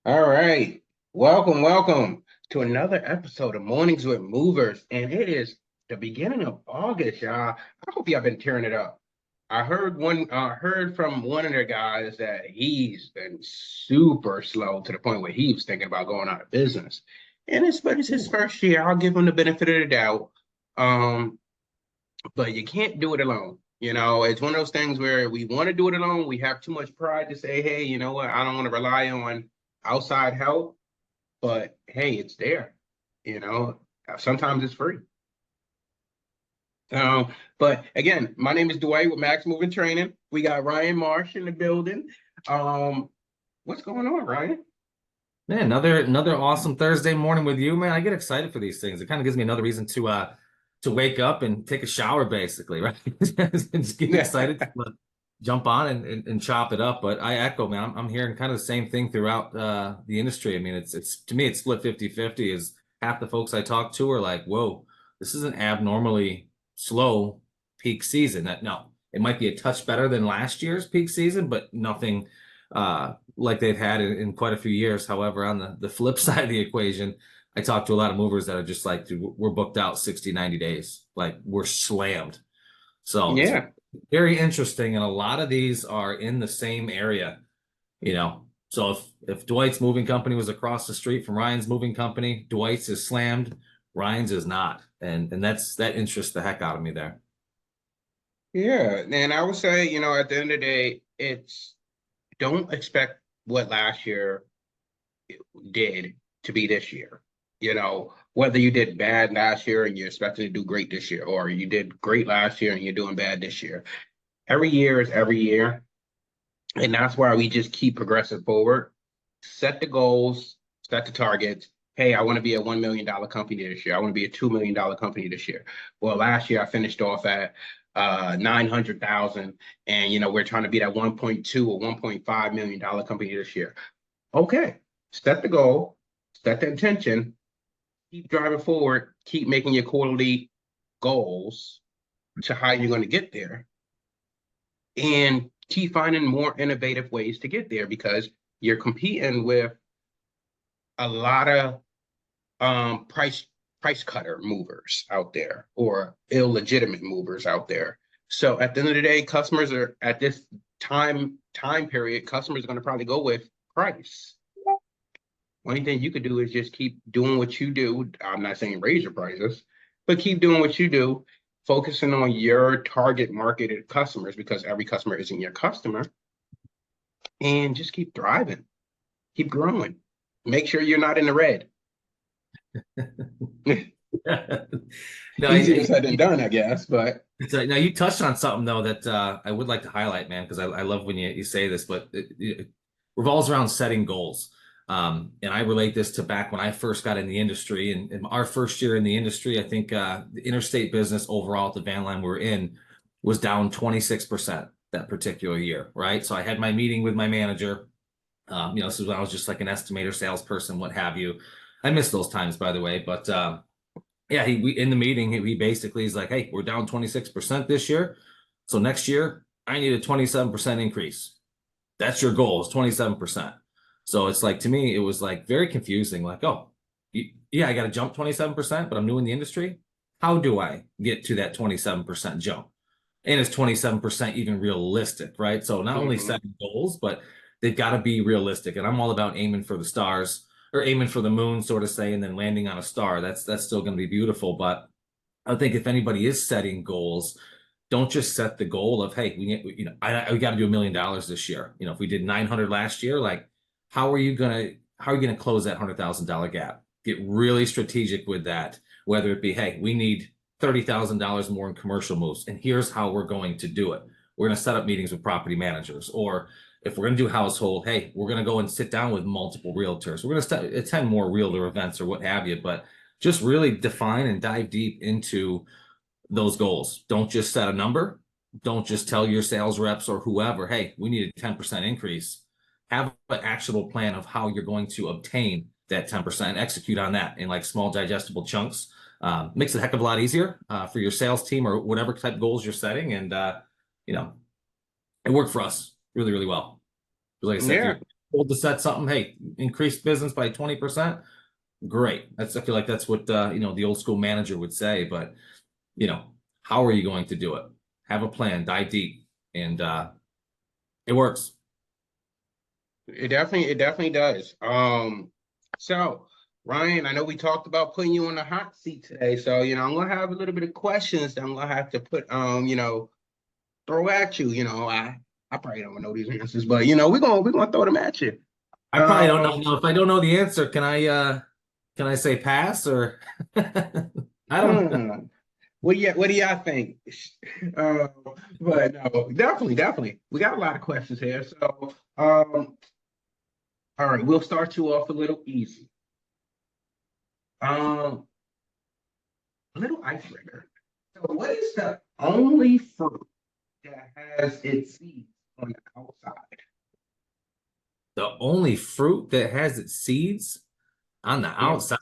All right. Welcome to another episode of Mornings with Movers. And it is the beginning of August, y'all. I hope y'all been tearing it up. I heard from one of the guys that he's been super slow to the point where he was thinking about going out of business. But it's his first year. I'll give him the benefit of the doubt. Um, but you can't do it alone. It's one of those things where we want to do it alone. We have too much pride to say, hey, you know what? I don't want to rely on outside help, but hey, it's there. You know, Sometimes it's free. But again, my name is Dwyght with Max Moving Training. We got Ryan Marsh in the building. Um, what's going on, Ryan? Man, another awesome Thursday morning with you, man. I get excited for these things. It kind of gives me another reason to wake up and take a shower, basically, right? Just get excited to jump on and chop it up. But I echo, man. I'm hearing kind of the same thing throughout the industry. I mean, it's to me, it's split 50-50. Is half the folks I talk to are like, whoa, this is an abnormally slow peak season. That no, it might be a touch better than last year's peak season, but nothing like they've had in quite a few years. However, on the flip side of the equation, I talked to a lot of movers that are just like, dude, we're booked out 60, 90 days. Like we're slammed. So it's Yeah, very interesting. And a lot of these are in the same area, you know. So if Dwight's moving company was across the street from Ryan's moving company, Dwight's is slammed, Ryan's is not. And that interests the heck out of me there. yeah. And I would say, at the end of the day, it's don't expect what last year did to be this year. Whether you did bad last year and you're expecting to do great this year, or you did great last year and you're doing bad this year. Every year is every year. And that's why we just keep progressing forward. Set the goals, set the targets. Hey, I want to be a $1 million company this year. I want to be a $2 million company this year. Well, last year I finished off at 900,000, and we're trying to be that 1.2 or $1.5 million company this year. Okay, set the goal, set the intention, keep driving forward, keep making your quarterly goals to how you're going to get there, and keep finding more innovative ways to get there because you're competing with a lot of price cutter movers out there or illegitimate movers out there. So at the end of the day, customers are at this time period, customers are going to probably go with price. Only thing you could do is just keep doing what you do. I'm not saying raise your prices, but keep doing what you do, focusing on your target marketed customers because every customer isn't your customer, and just keep thriving, keep growing. Make sure you're not in the red. No, Easier said than done, I guess, but now you touched on something though that I would like to highlight, man, because I love when you say this, but it revolves around setting goals. And I relate this to back when I first got in the industry, and in our first year in the industry, I think the interstate business overall at the van line we're in was down 26% that particular year, right? So I had my meeting with my manager. This is when I was just like an estimator, salesperson, what have you. I miss those times, by the way, but yeah, in the meeting, he basically is like, hey, we're down 26% this year. So next year, I need a 27% increase. That's your goal, is 27%. So it's like, to me, it was like very confusing. Like, oh, yeah, I got to jump 27%, but I'm new in the industry. How do I get to that 27% jump? And is 27% even realistic, right? So not only mhm. setting goals, but they've got to be realistic. And I'm all about aiming for the stars or aiming for the moon, sort of say, and then landing on a star. That's still going to be beautiful. But I think if anybody is setting goals, don't just set the goal of, hey, we got to do $1 million this year. If we did 900 last year, like, how are you gonna close that $100,000 gap? Get really strategic with that. Whether it be, hey, we need $30,000 more in commercial moves, and here's how we're going to do it. We're going to set up meetings with property managers, or if we're going to do household, hey, we're going to go and sit down with multiple realtors. We're going to attend more realtor events or what have you, but just really define and dive deep into those goals. Don't just set a number. Don't just tell your sales reps or whoever, hey, we need a 10% increase. Have an actionable plan of how you're going to obtain that 10% and execute on that in like small digestible chunks. Makes it a heck of a lot easier for your sales team or whatever type of goals you're setting. And, you know, it worked for us really, really well. Like I said, for Yeah. you. told to set something, hey, increase business by 20%. Great. I feel like that's what the old school manager would say. But how are you going to do it? Have a plan, dive deep, and it works. It definitely does. So Ryan, I know we talked about putting you on the hot seat today. So, I'm gonna have a little bit of questions that I'm gonna have to put throw at you. I probably don't know these answers, but we're gonna throw them at you. I probably don't know. Um, Now, if I don't know the answer, can I say pass or I don't know. hmm, what do y'all think? Uh, but no, definitely. We got a lot of questions here. So, all right, we'll start you off a little easy. Um, a little icebreaker. So, what is the only fruit that has its seeds on the outside? The only fruit that has its seeds on the Yeah. outside.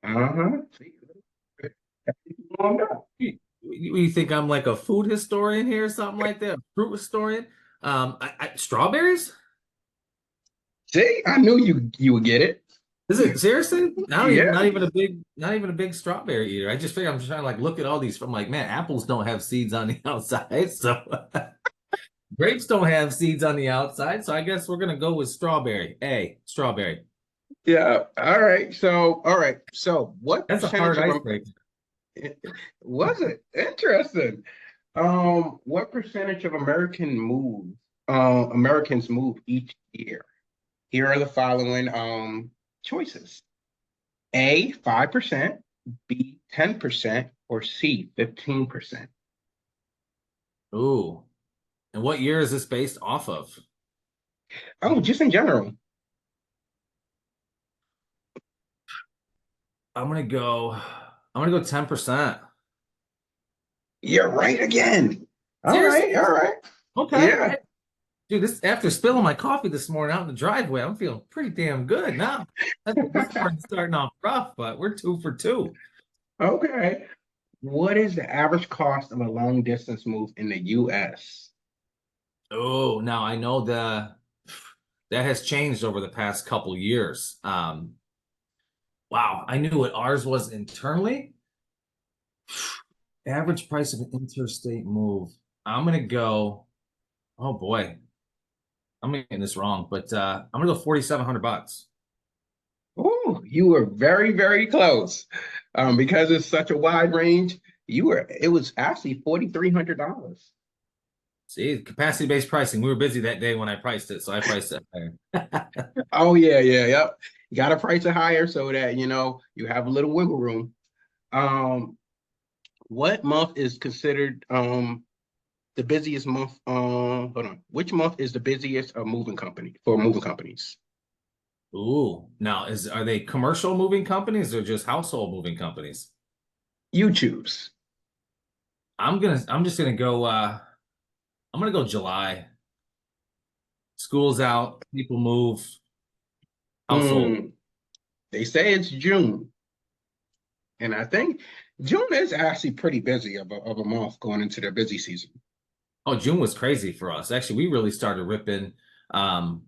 Uh-huh. See, warmed up. You think I'm like a food historian here or something like that? A fruit historian? Strawberries? See, I knew you would get it. Is it seriously? Yeah. Not even a big strawberry eater. I just figure I'm just trying to like look at all these. I'm like, man, apples don't have seeds on the outside, so grapes don't have seeds on the outside. So I guess we're gonna go with strawberry. Strawberry. Yeah. All right. So what That's a percentage hard of icebreaker. was it? Interesting. What percentage of Americans move each year? Here are the following choices. A, 5%, B, 10%, or C, 15%. Ooh. And what year is this based off of? Oh, just in general. I'm gonna go. I'm gonna go 10%. You're right again. All right, Seriously? all right. Okay. Yeah. Dude, this after spilling my coffee this morning out in the driveway, I'm feeling pretty damn good now. This morning's starting off rough, but we're 2 for 2. Okay. What is the average cost of a long distance move in the US? Oh, now I know that has changed over the past couple years. Wow, I knew what ours was internally. Average price of an interstate move. I'm gonna go. Oh boy, I'm getting this wrong, but I'm gonna go $4,700. Oh, you were very, very close. Because it's such a wide range, it was actually $4,300. See, capacity-based pricing. We were busy that day when I priced it, so I priced it higher. Oh yeah, yep. You gotta price it higher so that you have a little wiggle room. Um, what month is considered the busiest month? Hold on. Which month is the busiest of moving company for moving companies? Ooh, now are they commercial moving companies or just household moving companies? You choose. I'm just gonna go I'm gonna go July. School's out, people move, household. Mm, they say it's June, and I think June is actually pretty busy of a month going into their busy season. Oh, June was crazy for us. Actually, we really started ripping um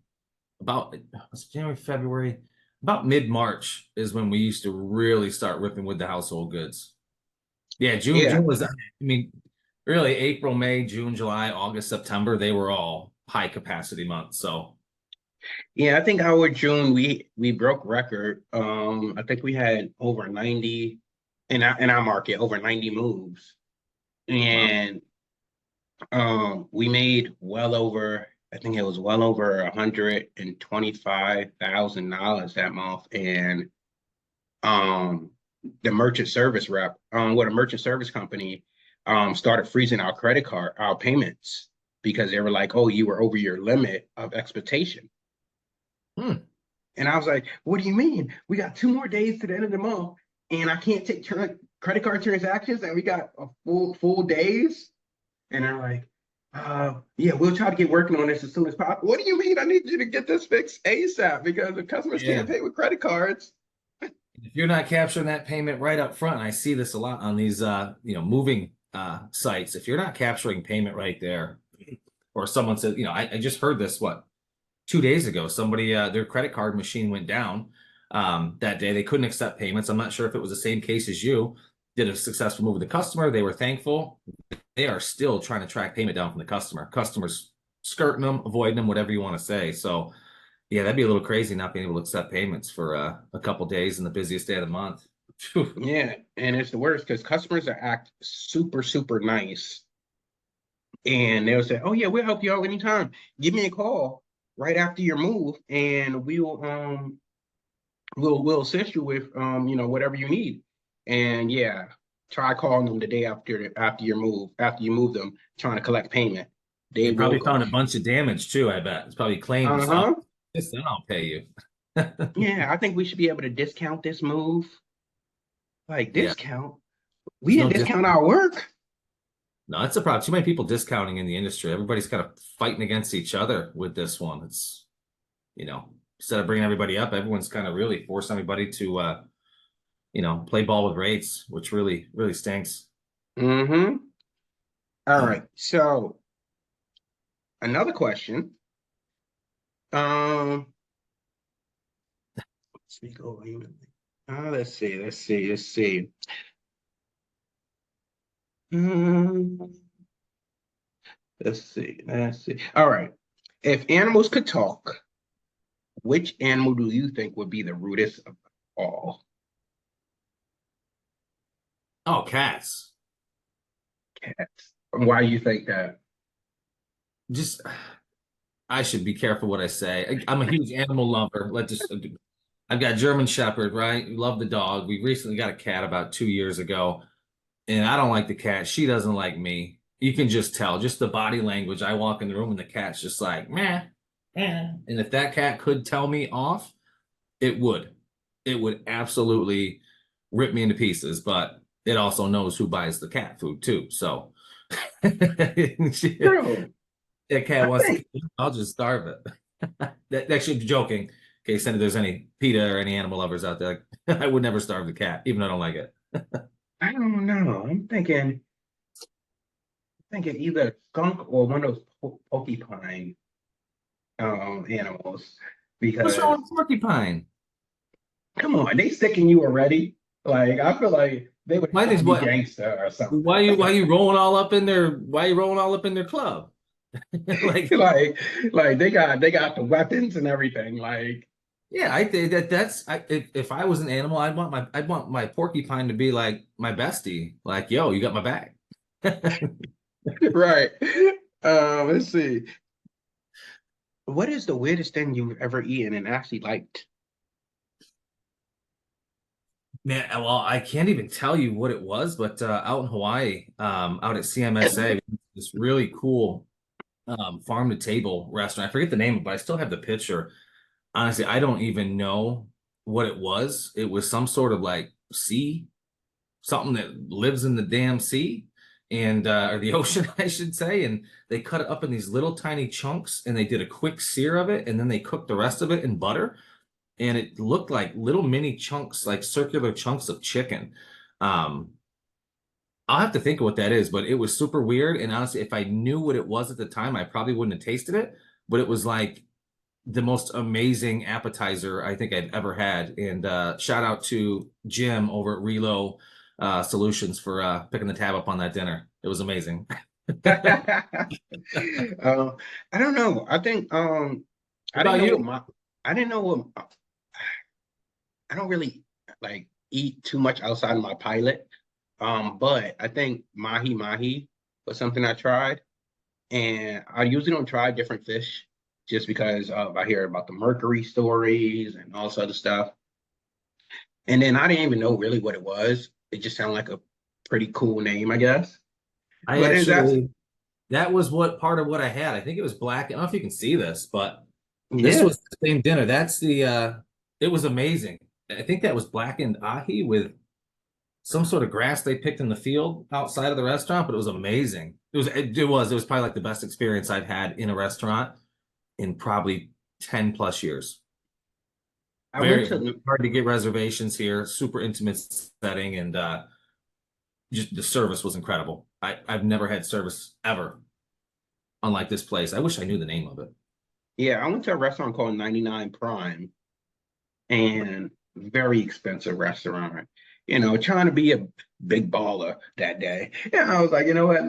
about was it January, February, about mid-March is when we used to really start ripping with the household goods. Yeah, Yeah, June was, I mean, really April, May, June, July, August, September, they were all high capacity months. So, yeah. I think our June we broke record. I think we had over 90 in our market, over 90 moves, wow. and we made well over. I think it was well over $125,000 that month, and um the merchant service rep what a merchant service company started freezing our payments because they were like, oh, you were over your limit of expectation. Hmm. And I was like, what do you mean? We got 2 more days to the end of the month and I can't take credit card transactions and we got a full days. And they're like, yeah, we'll try to get working on this as soon as possible. What do you mean? I need you to get this fixed ASAP because the customers Yeah. can't pay with credit cards. If you're not capturing that payment right up front, I see this a lot on these moving sites. If you're not capturing payment right there, or someone says, I just heard this, what, 2 days ago. Somebody, their credit card machine went down that day. They couldn't accept payments. I'm not sure if it was the same case as you. Did a successful move with the customer. They were thankful. They are still trying to track payment down from the customer. Customers skirting them, avoiding them, whatever you want to say. So, yeah, that'd be a little crazy not being able to accept payments for a couple days in the busiest day of the month. Phew. Yeah, and it's the worst because customers are act super, super nice. And they'll say, "Oh yeah, we'll help you out anytime. Give me a call right after your move, and we'll assist you with whatever you need." And yeah, try calling them the day after your move, after you move them, trying to collect payment. They They will probably go, found a bunch of damage too, I bet. It's probably claims. Oh, "Uh-huh. this, then I'll pay you. Yeah, I think we should be able to discount this move." Like Yeah, discount? We there's didn't no discount discount. our work. No, that's the problem. Too many people discounting in the industry. Everybody's kind of fighting against each other with this one. It's, instead of bringing everybody up, everyone's kind of really forcing everybody to, play ball with rates, which really, really stinks. Mm-hmm. All right. So another question. Um, speak over human. Let's see. Let's see. Let's see. Hmm, let's see. Let's see. All right. If animals could talk, which animal do you think would be the rudest of all? Oh, cats. Cats. Why do you think that? Just, I should be careful what I say. I'm a huge animal lover. I've got German Shepherd, right? We love the dog. We recently got a cat about 2 years ago, and I don't like the cat. She doesn't like me. You can just tell, just the body language. I walk in the room and the cat's just like, meh, meh. And if that cat could tell me off, it would. It would absolutely rip me into pieces, but it also knows who buys the cat food too. So that True. cat I wants to, think I'll just starve it. That actually joking. In case there's any PETA or any animal lovers out there, I would never starve the cat, even though I don't like it. I don't know. I'm thinking either skunk or one of those porcupine animals What's wrong because with porcupine? come on, they sticking you already. Like I feel like they would Why have is to be what? gangster or something. Why you rolling all up in their? Why you rolling all up in their club? Like, Like they got the weapons and everything. Like yeah, I think if I was an animal, I'd want my porcupine to be like my bestie. Like, yo, you got my back. right. Let's see. What is the weirdest thing you've ever eaten and actually liked? Man, well, I can't even tell you what it was, but out in Hawaii, out at CMSA, this really cool farm to table restaurant. I forget the name, but I still have the picture. Honestly, I don't even know what it was. It was some sort of like sea, something that lives in the damn sea and or the ocean, I should say. And they cut it up in these little tiny chunks and they did a quick sear of it and then they cooked the rest of it in butter. And it looked like little mini chunks, like circular chunks of chicken. Um, I'll have to think of what that is, but it was super weird. And honestly, if I knew what it was at the time, I probably wouldn't have tasted it. But it was like the most amazing appetizer I think I've ever had. And shout out to Jim over at Relo Solutions for picking the tab up on that dinner. It was amazing. I don't know. I think What I didn't about know what you? my I didn't know what I don't really like eat too much outside of my pilot. But I think mahi mahi was something I tried, and I usually don't try different fish just because I hear about the mercury stories and all this other stuff. And then I didn't even know really what it was. It just sounded like a pretty cool name, I guess. I But then that's actually, that was what part of what I had. I think it was black. I don't know if you can see this, but this yeah. was the same dinner. It was amazing. I think that was blackened ahi with some sort of grass they picked in the field outside of the restaurant, but it was amazing. It was probably like the best experience I've had in a restaurant in probably 10 plus years. I went Very to hard to get reservations here, super intimate setting, and just the service was incredible. I've never had service ever unlike this place. I wish I knew the name of it. Yeah, I went to a restaurant called 99 Prime, and very expensive restaurant. Trying to be a big baller that day. And I was like, you know what?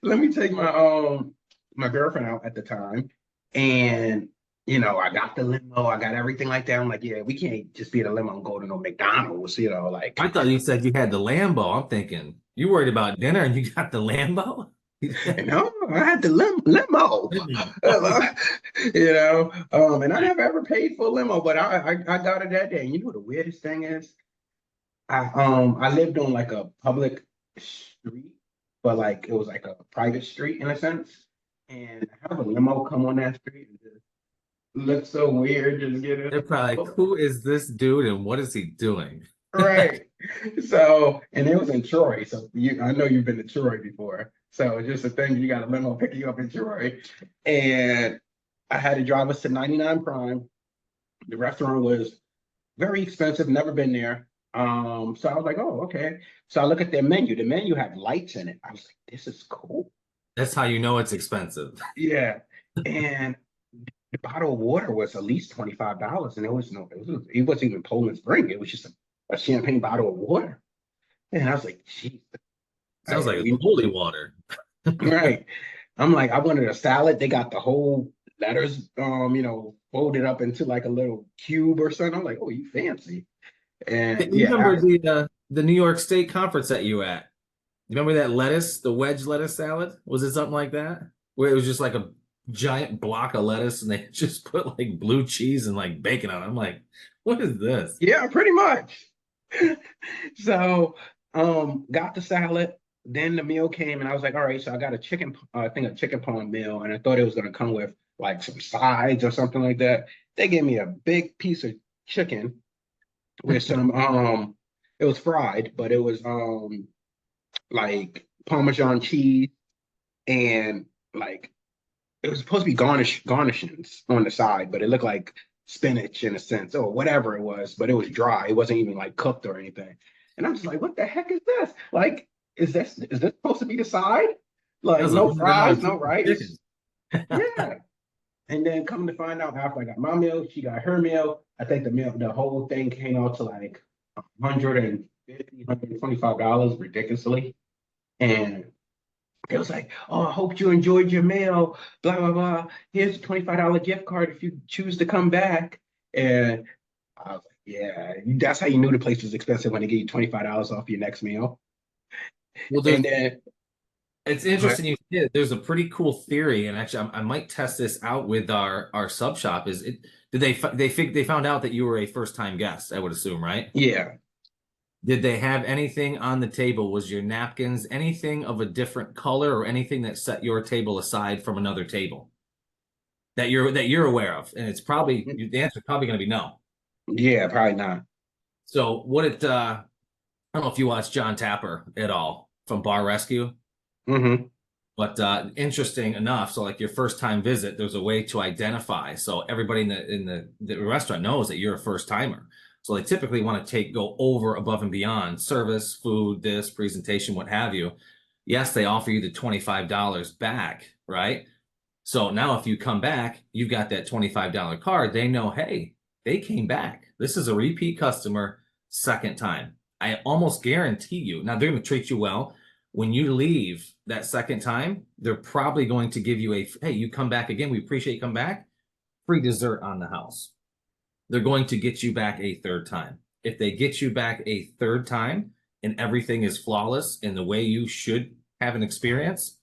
let me take my girlfriend out at the time, and I got the limo, I got everything like that. I'm like, yeah, we can't just be in a limo and go to no McDonald's, like. I thought you said you had the Lambo. I'm thinking you worried about dinner and you got the Lambo. I had the limo, and I Right. never ever paid for a limo, but I got it that day. And the weirdest thing is, I lived on like a public street, but like it was like a private street in a sense. And have a limo come on that street and just look so weird, just get They're it. probably like, who is this dude and what is he doing? Right. So, and it was in Troy. So I know you've been to Troy before. So it's just a thing, you got a limo picking you up in Troy. And I had to drive us to 99 Prime. The restaurant was very expensive, never been there. So I was like, oh, okay. So I look at their menu. The menu had lights in it. I was like, this is cool. That's how you know it's expensive. Yeah. And the bottle of water was at least $25. And it wasn't even Poland Spring. It was just a champagne bottle of water. And I was like, geez. Sounds like it's holy water. Right. I'm like, I wanted a salad. They got the whole letters, folded up into like a little cube or something. I'm like, oh, you fancy. You And remember yeah, the New York State conference that you at? You remember that lettuce, the wedge lettuce salad? Was it something like that? Where it was just like a giant block of lettuce and they just put like blue cheese and like bacon on it. I'm like, what is this? yeah, pretty much. So, got the salad. Then the meal came, and I was like, all right. So I got I think a chicken parm meal, and I thought it was gonna come with like some sides or something like that. They gave me a big piece of chicken with some it was fried, but it was like Parmesan cheese and like it was supposed to be garnishings on the side, but it looked like spinach in a sense, or whatever it was, but it was dry. It wasn't even like cooked or anything. And I'm just like, what the heck is this? Like, is this supposed to be the side? That Like was a no $100 fries, no piece of chicken. rice. Yeah. And then come to find out after I got my meal, she got her meal. I think the whole thing came out to like $125 ridiculously. And it was like, oh, I hope you enjoyed your meal, blah, blah, blah. Here's a $25 gift card if you choose to come back. And I was like, yeah, that's how you knew the place was expensive when they gave you $25 off your next meal. Well, And then, it's but interesting you did. There's a pretty cool theory, and actually, I might test this out with our sub shop. Is it? Did they found out that you were a first time guest? I would assume, right? yeah, Did they have anything on the table? Was your napkins anything of a different color or anything that set your table aside from another table that you're aware of? And it's probably the answer is probably going to be no. yeah, probably not. So what it I don't know if you watch John Tapper at all from Bar Rescue. Hmm. But interesting enough, so like your first time visit, there's a way to identify. So everybody in the restaurant knows that you're a first timer. So they typically want to go over above and beyond service, food, this presentation, what have you. Yes, they offer you the $25 back, right? So now if you come back, you've got that $25 card. They know, hey, they came back. This is a repeat customer, second time. I almost guarantee you. Now they're going to treat you well. When you leave that second time, they're probably going to give you hey, you come back again. We appreciate you come back. Free dessert on the house. They're going to get you back a third time. If they get you back a third time and everything is flawless in the way you should have an experience,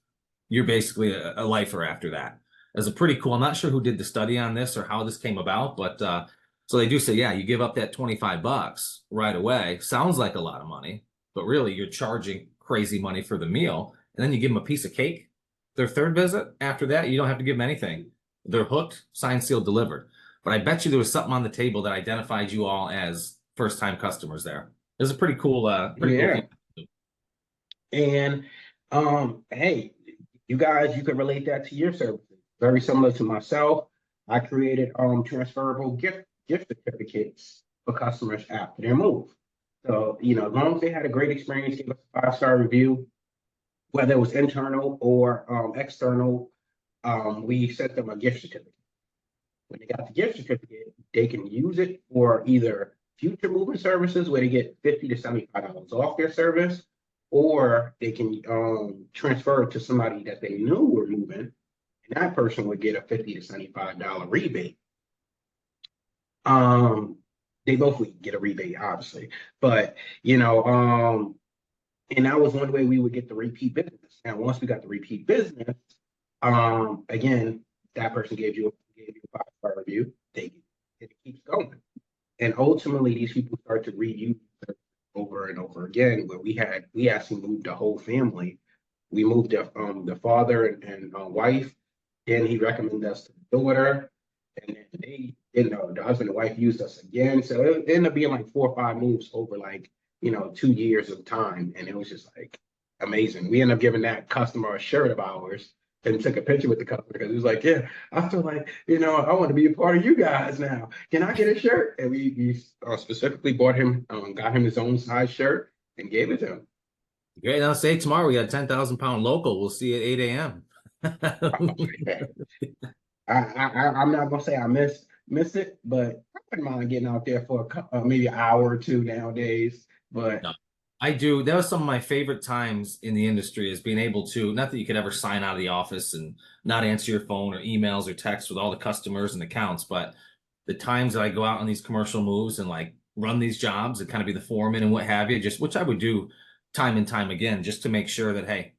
you're basically a lifer after that. It's a pretty cool. I'm not sure who did the study on this or how this came about, but so they do say, yeah, you give up that $25 right away. Sounds like a lot of money, but really you're charging crazy money for the meal. And then you give them a piece of cake. Their third visit, after that, you don't have to give them anything. They're hooked, signed, sealed, delivered. But I bet you there was something on the table that identified you all as first time customers there. It was a pretty cool Yeah. thing. And hey, you could relate that to your services. Very similar to myself. I created transferable gift certificates for customers after their move. So, as long as they had a great experience, give us a 5-star review, whether it was internal or external, we sent them a gift certificate. When they got the gift certificate, they can use it for either future moving services where they get 50 to $75 off their service, or they can transfer it to somebody that they knew were moving, and that person would get a 50 to $75 rebate. Um, they both would get a rebate, obviously, but and that was one way we would get the repeat business. Now, once we got the repeat business, again, that person gave you a 5-star review. It keeps going, and ultimately, these people start to reuse it over and over again. Where we actually moved the whole family. We moved the father and wife. Then he recommended us to the daughter, and then the husband and wife used us again. So it ended up being like 4 or 5 moves over like 2 years of time, and it was just like amazing. We ended up giving that customer a shirt of ours and took a picture with the customer because he was like, "Yeah, I feel like I want to be a part of you guys now. Can I get a shirt?" And we specifically got him his own size shirt and gave it to him. Great. Now, say tomorrow we got 10,000 pound local. We'll see you at 8 a.m. Oh, yeah. I'm not gonna say I miss it, but I wouldn't mind getting out there for maybe an hour or two nowadays. But No, I do. That was some of my favorite times in the industry is being able to, not that you could ever sign out of the office and not answer your phone or emails or texts with all the customers and accounts, but the times that I go out on these commercial moves and like run these jobs and kind of be the foreman and what have you, just which I would do time and time again, just to make sure that, hey,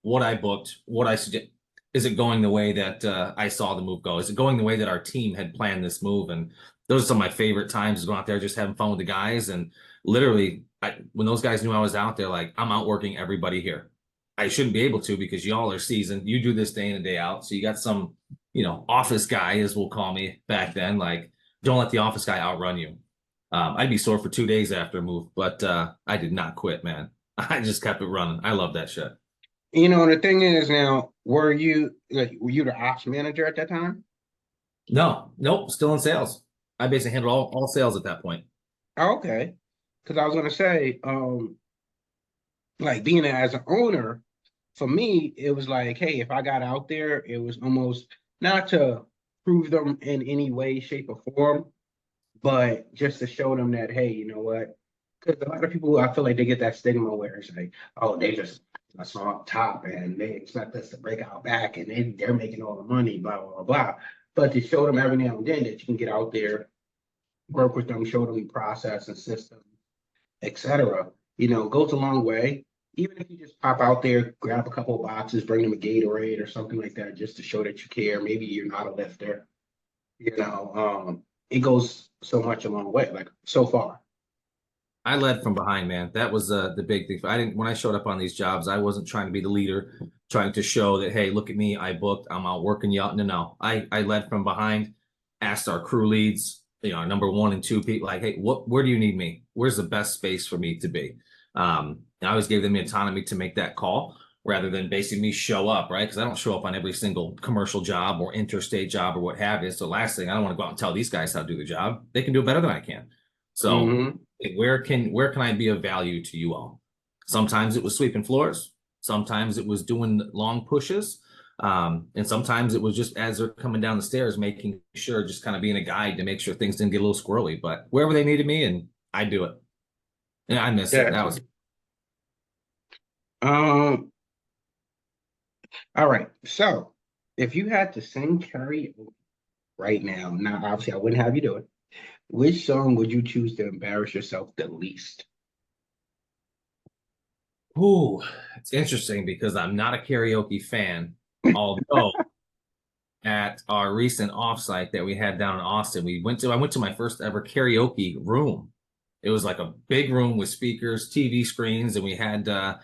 what I booked, what I suggest, is it going the way that I saw the move go? Is it going the way that our team had planned this move? And those are some of my favorite times is going out there just having fun with the guys. And literally, when those guys knew I was out there, like I'm outworking everybody here. I shouldn't be able to because y'all are seasoned. You do this day in and day out. So you got some, office guy, as we'll call me back then. Like, don't let the office guy outrun you. I'd be sore for 2 days after a move, but I did not quit, man. I just kept it running. I love that shit. the thing is now, were you the ops manager at that time? No, nope, still in sales. I basically handled all sales at that point. Oh, okay, because I was gonna say, like being as an owner, for me, it was like, hey, if I got out there, it was almost not to prove them in any way, shape, or form, but just to show them that, hey, you know what? Because a lot of people, I feel like they get that stigma where it's like, oh, they just us on top and they expect us to break our back and they're making all the money, blah, blah, blah. But to show them every now and then that you can get out there, work with them, show them the process and system, etc. Goes a long way. Even if you just pop out there, grab a couple of boxes, bring them a Gatorade or something like that, just to show that you care. Maybe you're not a lifter. It goes so much a long way, like so far. I led from behind, man. That was the big thing. I didn't when I showed up on these jobs, I wasn't trying to be the leader, trying to show that, hey, look at me, I booked, I'm out working you out. No, no. I led from behind, asked our crew leads, our number 1 and 2 people, like, hey, where do you need me? Where's the best space for me to be? And I always gave them the autonomy to make that call rather than basically me show up, right? Because I don't show up on every single commercial job or interstate job or what have you. So last thing, I don't want to go out and tell these guys how to do the job. They can do it better than I can. So Hmm. where can I be of value to you all? Sometimes it was sweeping floors. Sometimes it was doing long pushes. And sometimes it was just as they're coming down the stairs, making sure, just kind of being a guide to make sure things didn't get a little squirrely. But wherever they needed me, and I do it. And I miss it. That was Definitely. Um, all right. So if you had to sing karaoke right now, obviously I wouldn't have you do it. Which song would you choose to embarrass yourself the least? Ooh, it's interesting because I'm not a karaoke fan. Although at our recent offsite that we had down in Austin, I went to my first ever karaoke room. It was like a big room with speakers, TV screens, and we had a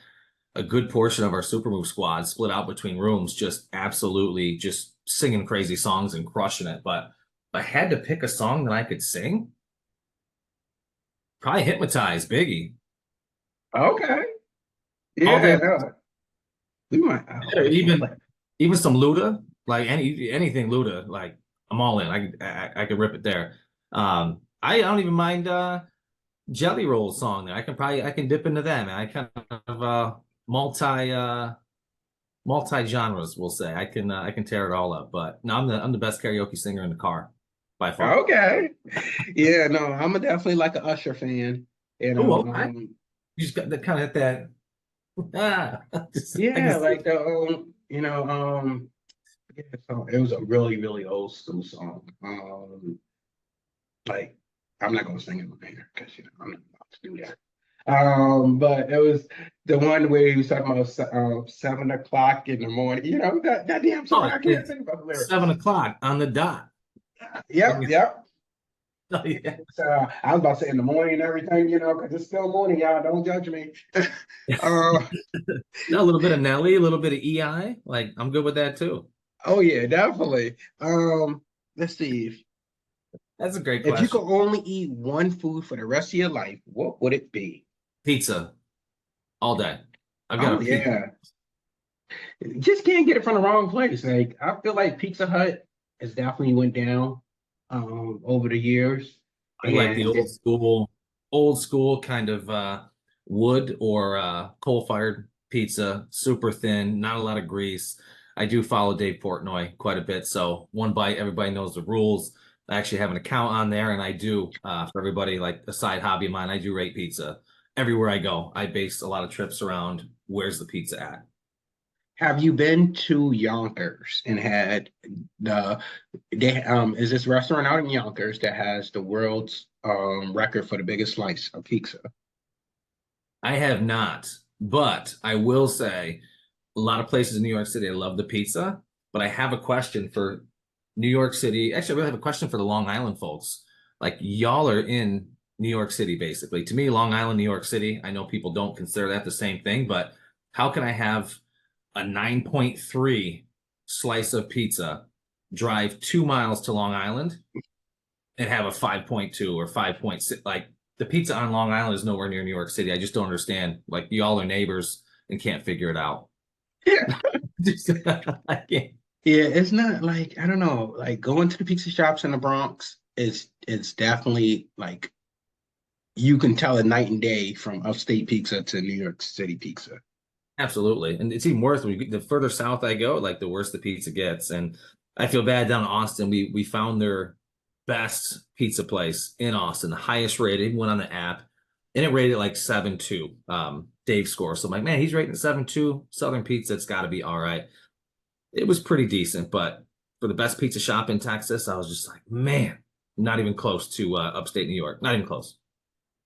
good portion of our Supermove squad split out between rooms, just absolutely just singing crazy songs and crushing it. But if I had to pick a song that I could sing, probably Hypnotize, Biggie. Okay. All day, Yeah. We might. or Okay. even some Luda, like anything Luda, like I'm all in. I could rip it there. I don't even mind Jelly Roll song there. I can dip into that, man. I kind of multi multi-genres, we'll say. I can tear it all up. But no, I'm the best karaoke singer in the car by far. Okay. Yeah, no, I'm definitely like an Usher fan. You Oh, know, okay. You just got the kind of that. Ah, I can yeah, see. like the yeah, so it was a really, really old school song. Like I'm not gonna sing it on here because I'm not about to do that. But it was the one where he was talking about 7 o'clock in the morning. That damn song. Oh, I can't it's think about the lyrics. 7 o'clock on the dot. And Yep, you, yep. oh, yeah. I was about to say in the morning and everything, because it's still morning, y'all. Don't judge me. uh, Now, a little bit of Nelly, a little bit of EI. Like I'm good with that too. oh yeah, definitely. Let's see. That's a great If you question. could only eat one food for the rest of your life, what would it be? Pizza all day. I've got a Oh pizza. yeah. Just can't get it from the wrong place. Like I feel like Pizza Hut has definitely went down over the years. I like the And old school kind of wood or coal-fired pizza, super thin, not a lot of grease. I do follow Dave Portnoy quite a bit, so one bite, everybody knows the rules. I actually have an account on there, and I do for everybody like a side hobby of mine. I do rate pizza everywhere I go. I base a lot of trips around where's the pizza at. have you been to Yonkers and had the they is this restaurant out in Yonkers that has the world's record for the biggest slice of pizza? I have not, but I will say a lot of places in New York City, I love the pizza, but I have a question for New York City. Actually, I really have a question for the Long Island folks. Like, y'all are in New York City, basically. To me, Long Island, New York City, I know people don't consider that the same thing, but how can I have a 9.3 slice of pizza, drive 2 miles to Long Island, and have a 5.2 or 5.6? Like, the pizza on Long Island is nowhere near New York City. I just don't understand. Like, y'all are neighbors and can't figure it out. Yeah. Just, I can't. Yeah, it's not like I don't know, like going to the pizza shops in the Bronx is it's definitely like you can tell a night and day from upstate pizza to New York City pizza. Absolutely. And it's even worse when you get the further south I go, like the worse the pizza gets. And I feel bad down in Austin. We found their best pizza place in Austin, the highest rated, went on the app, and it rated like 7.2, Dave score. So I'm like, man, he's rating 7.2. Southern pizza, it's gotta be all right. It was pretty decent, but for the best pizza shop in Texas, I was just like, man, not even close to upstate New York. Not even close.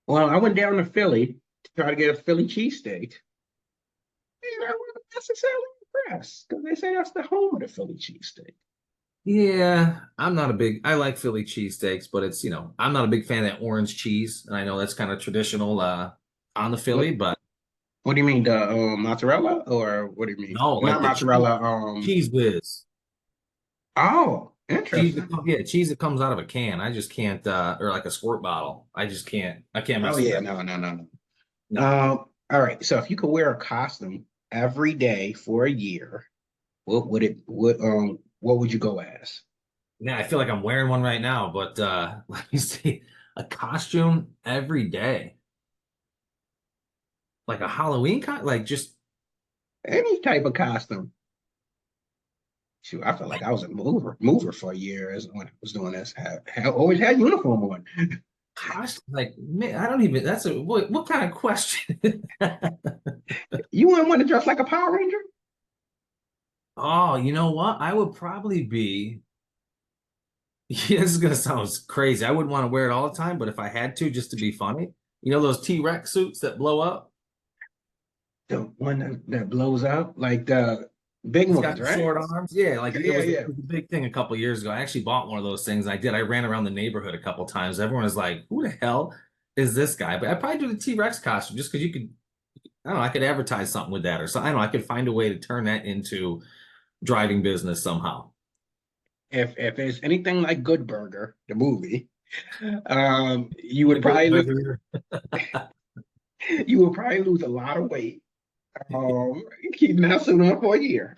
Well, I went down to Philly to try to get a Philly cheesesteak, and I wasn't necessarily impressed because they say that's the home of the Philly cheesesteak. Yeah, I like Philly cheesesteaks, but I'm not a big fan of that orange cheese. And I know that's kind of traditional on the What Philly, but What do you mean, the mozzarella, or what do you mean? no, like Not the cheese, mozzarella. cheese whiz. Oh, Cheese interesting. yeah, cheese that comes out of a can. I just can't or like a squirt bottle. I can't Oh mess with yeah, that. no, no, no, no. No. All right. So if you could wear a costume every day for a year, what would you go as? Yeah, I feel like I'm wearing one right now, but let me see. A costume every day. Like a Halloween like just Any type of costume. Shoot, I felt like I was a mover for a year as when I was doing this. Always had uniform on. costume like man, I don't even that's a what kind of question? You wouldn't want to dress like a Power Ranger? Oh, you know what? I would probably be. Yeah, this is gonna sound crazy. I wouldn't want to wear it all the time, but if I had to, just to be funny, those T-Rex suits that blow up. The one that blows up, like the big It's ones, got the right? short arms. Yeah, like Yeah, it yeah. was a big thing a couple years ago. I actually bought one of those things. I did. I ran around the neighborhood a couple times. Everyone was like, "Who the hell is this guy?" But I'd probably do the T-Rex costume just because you could. I don't know. I could advertise something with that, or so. I don't know. I could find a way to turn that into driving business somehow. If it's anything like Good Burger, the movie, you The would good probably lose, burger. you would probably lose a lot of weight. Keeping that suit on for a year.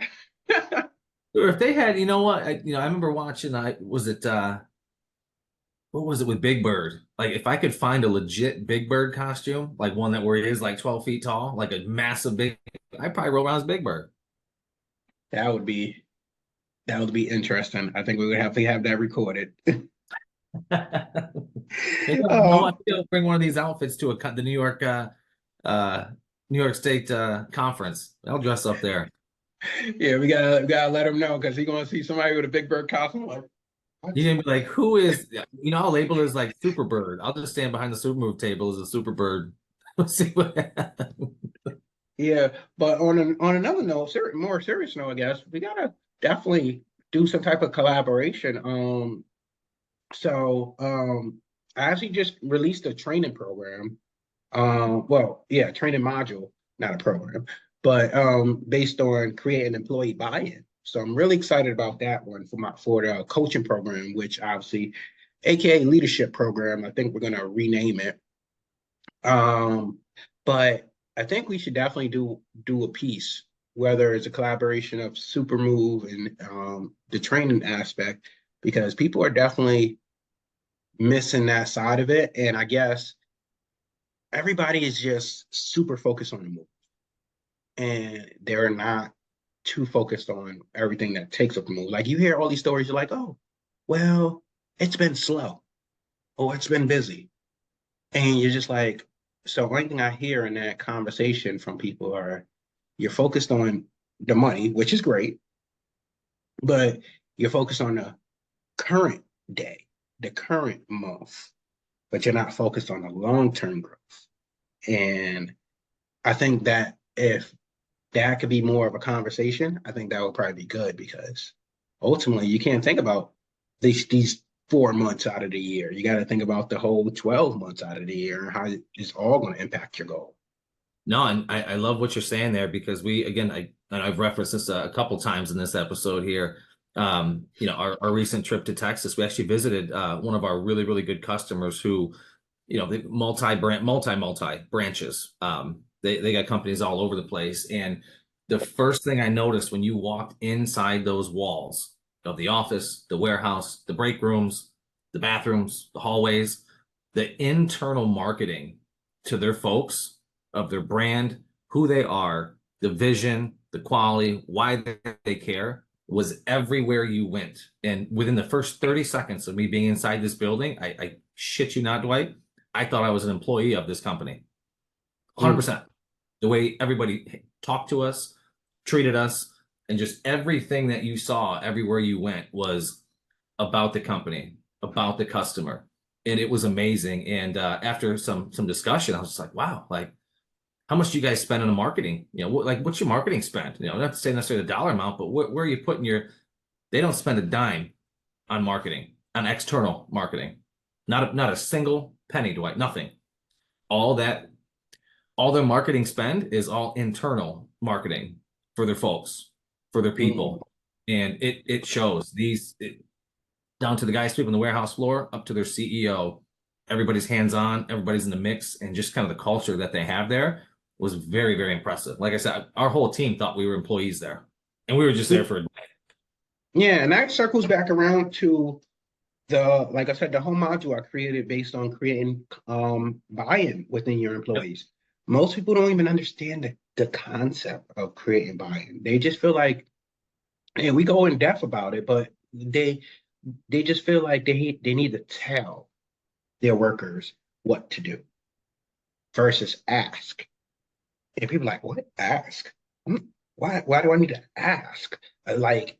Or if they had, you know what? I remember watching. What was it with Big Bird? Like, if I could find a legit Big Bird costume, like one that where he is like 12 feet tall, like a massive big, I'd probably roll around as Big Bird. That would be that would be interesting. I think we would have to have that recorded. Maybe I Um, want to bring one of these outfits to the uh, New York State conference. I'll dress up there. yeah, we gotta let him know because he's gonna see somebody with a Big Bird costume. Like, what? You're gonna be like, who is, I'll label it as like Superbird. I'll just stand behind the super move table as a Superbird. We'll see what happens. Yeah, but on another note, more serious note, I guess we gotta definitely do some type of collaboration. I actually just released a training program. Well, yeah, training module, not a program, but based on creating employee buy-in. So I'm really excited about that one for the coaching program, which obviously, aka leadership program. I think we're gonna rename it. Um, but I think we should definitely do a piece, whether it's a collaboration of Supermove and the training aspect, because people are definitely missing that side of it. And I guess everybody is just super focused on the move, and they're not too focused on everything that takes up the move. Like you hear all these stories, you're like, oh, well, it's been slow, or it's been busy. And you're just like, so one thing I hear in that conversation from people are you're focused on the money, which is great, but you're focused on the current day, the current month, but you're not focused on the long-term growth. And I think that if that could be more of a conversation, I think that would probably be good because ultimately you can't think about these 4 months out of the year. You got to think about the whole 12 months out of the year and how it's all going to impact your goal. No, and I love what you're saying there because and I've referenced this a couple times in this episode here. Our recent trip to Texas, we actually visited one of our really, really good customers who, they multi branches. They got companies all over the place. And the first thing I noticed when you walked inside those walls of the office, the warehouse, the break rooms, the bathrooms, the hallways, the internal marketing to their folks of their brand, who they are, the vision, the quality, why they care was everywhere you went. And within the first 30 seconds of me being inside this building, I shit you not, Dwight, I thought I was an employee of this company. Mm. 100%. The way everybody talked to us, treated us, and just everything that you saw everywhere you went was about the company, about the customer. And it was amazing. And after some discussion, I was just like, wow, like how much do you guys spend on marketing? What's your marketing spend? Not to say necessarily the dollar amount, but where are you putting they don't spend a dime on marketing, on external marketing. Not a single penny, Dwight, nothing. All that, all their marketing spend is all internal marketing for their folks, for their Mm. people. And it shows down to the guys sweeping the warehouse floor up to their CEO. Everybody's hands on, everybody's in the mix, and just kind of the culture that they have there was very, very impressive. Like I said, our whole team thought we were employees there, and we were just there for a day. Yeah, and that circles back around to like I said, the whole module I created based on creating buy-in within your Yep. employees. Most people don't even understand the concept of creating buy-in. They just feel like, and we go in depth about it, but they just feel like they need to tell their workers what to do versus ask. And people are like, what? Ask? Hmm, why do I need to ask? Like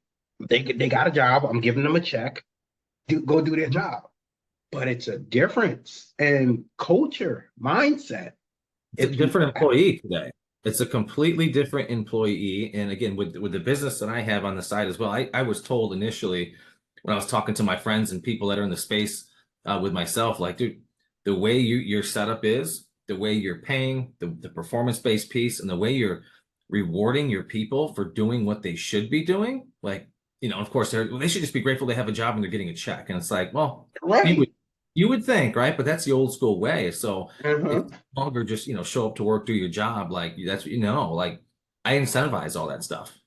they got a job, I'm giving them a check, go do their job. But it's a difference in culture, mindset. It's a If you different employee today. It's a completely different employee. And again, with the business that I have on the side as well, I was told initially when I was talking to my friends and people that are in the space with myself, like, dude, the way your setup is, the way you're paying, the performance-based piece, and the way you're rewarding your people for doing what they should be doing, like, of course, they should just be grateful they have a job and they're getting a check. And it's like, well, you would right. you would think, right? But that's the old school way. So Uh-huh. it's no longer just, show up to work, do your job. Like that's what like I incentivize all that stuff.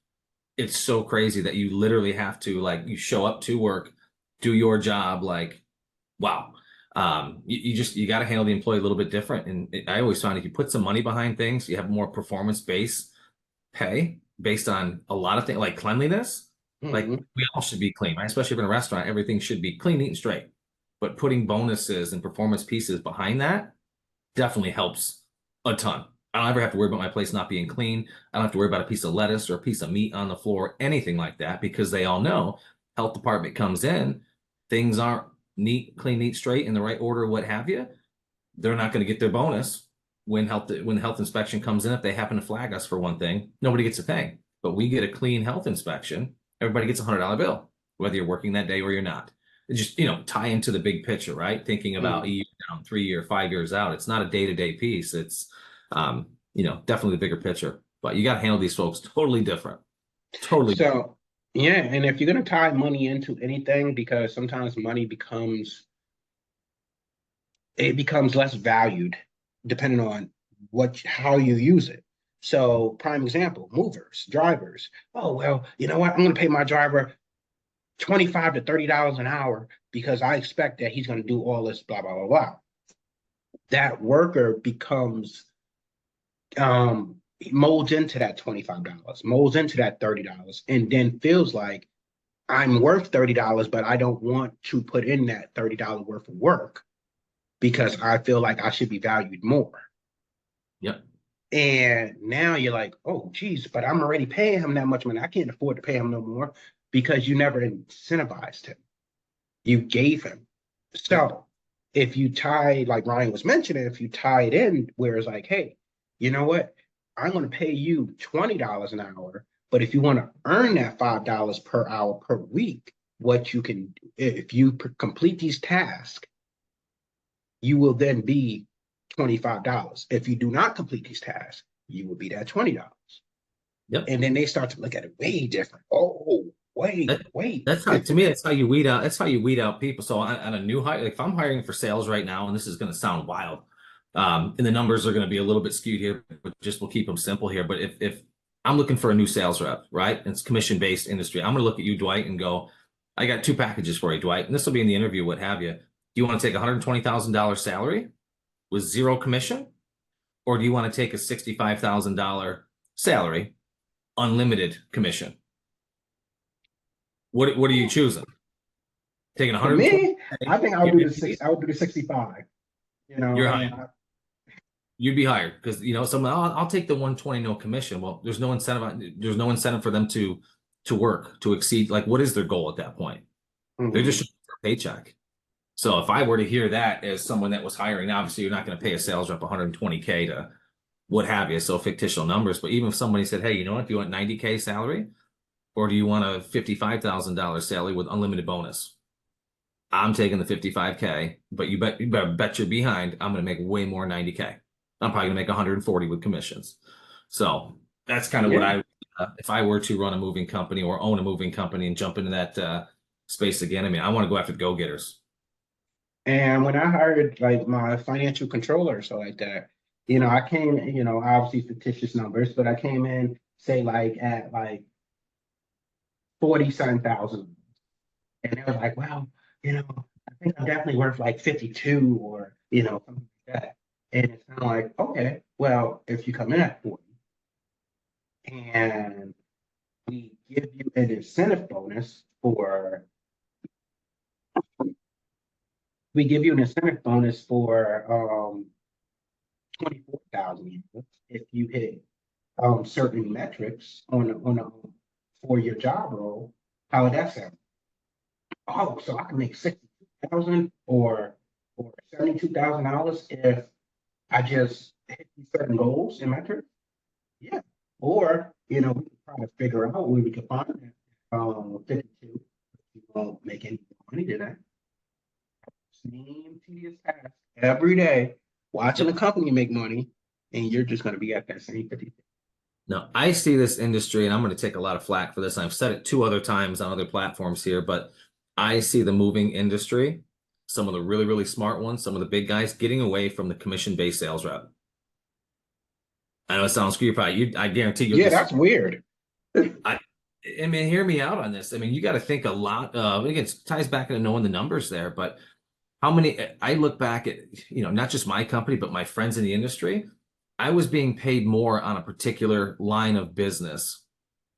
It's so crazy that you literally have to like you show up to work, do your job, like wow. You got to handle the employee a little bit different. And I always find if you put some money behind things, you have more performance based pay, based on a lot of things like cleanliness. Like Mhm. we all should be clean, right? Especially if in a restaurant, everything should be clean, neat, and straight. But putting bonuses and performance pieces behind that definitely helps a ton. I don't ever have to worry about my place not being clean. I don't have to worry about a piece of lettuce or a piece of meat on the floor, anything like that, because they all know health department comes in, things aren't neat, clean, neat, straight in the right order, what have you. They're not going to get their bonus when the health inspection comes in. If they happen to flag us for one thing, nobody gets a thing. But we get a clean health inspection, everybody gets $100 bill, whether you're working that day or you're not. It just, tie into the big picture, right? Thinking about a Mhm. year down, 3 year, 5 years out. It's not a day-to-day piece. It's definitely the bigger picture. But you got to handle these folks totally different. Totally different. So, yeah, and if you're gonna tie money into anything, because sometimes money becomes less valued depending on how you use it. So, prime example, movers, drivers. Oh, well, you know what? I'm gonna pay my driver 25 to $30 an hour because I expect that he's gonna do all this, blah, blah, blah, blah. That worker becomes molds into that $25, molds into that $30, and then feels like I'm worth $30, but I don't want to put in that $30 worth of work because I feel like I should be valued more. Yep. And now you're like, oh, geez, but I'm already paying him that much money. I can't afford to pay him no more because you never incentivized him. You gave him. Yep. So if you tie, like Ryan was mentioning, if you tie it in where it's like, hey, you know what? I'm going to pay you $20 an hour, but if you want to earn that $5 per hour per week, what you can, if you complete these tasks, you will then be $25. If you do not complete these tasks, you will be that $20. Yep. And then they start to look at it way different. Oh, wait, That, wait. that's how, to me, that's how you weed out. That's how you weed out people. So on a new hire, like if I'm hiring for sales right now, and this is going to sound wild, and the numbers are going to be a little bit skewed here, but just we'll keep them simple here. But if I'm looking for a new sales rep, right? It's commission based industry. I'm going to look at you, Dwight, and go, I got two packages for you, Dwight, and this will be in the interview, what have you. Do you want to take $120,000 salary with zero commission, or do you want to take a $65,000 salary, unlimited commission? What are you choosing? Taking For 120, me, I think I would do the 65, you're and hired. You'd be hired because someone, I'll take the 120 no commission. Well, there's no incentive. There's no incentive for them to work to exceed. Like, what is their goal at that point? They're just mhm. shooting for a paycheck. So if I were to hear that as someone that was hiring, obviously you're not going to pay a sales rep 120K to what have you. So fictional numbers. But even if somebody said, hey, you know what? Do you want 90K salary or do you want a $55,000 salary with unlimited bonus? I'm taking the 55K, but you better bet you're behind. I'm going to make way more 90K. I'm probably going to make 140 with commissions. So that's kind of what Yeah. if I were to run a moving company or own a moving company and jump into that space again. I mean, I want to go after the go-getters. And when I hired like my financial controller, so like that, I came, obviously fictitious numbers, but I came in, say like at like 40-something thousand. And they was like, well, I think I'm definitely worth like 52 or, something like that. And it's kind of like, okay, well, if you come in at 40 and we give you an incentive bonus for 24,000 if you hit certain metrics for your job role. How would that sound? Oh, so I can make 62,000 or $72,000 if I just hit these certain goals and metrics. Yeah. Or we can try to figure out where we can find that 52. You won't make any money today. Same tedious task every day, watching the Yep. company make money, and you're just going to be at that same 50. Now, I see this industry, and I'm going to take a lot of flack for this. And I've said it two other times on other platforms here, but I see the moving industry, some of the really, really smart ones, some of the big guys getting away from the commission-based sales rep. I know it sounds creepy. I guarantee you'll Yeah, disagree. that's weird. I, I mean, hear me out on this. I mean, you got to think a lot. Again, it ties back into knowing the numbers there, but how many? I look back at not just my company, but my friends in the industry. I was being paid more on a particular line of business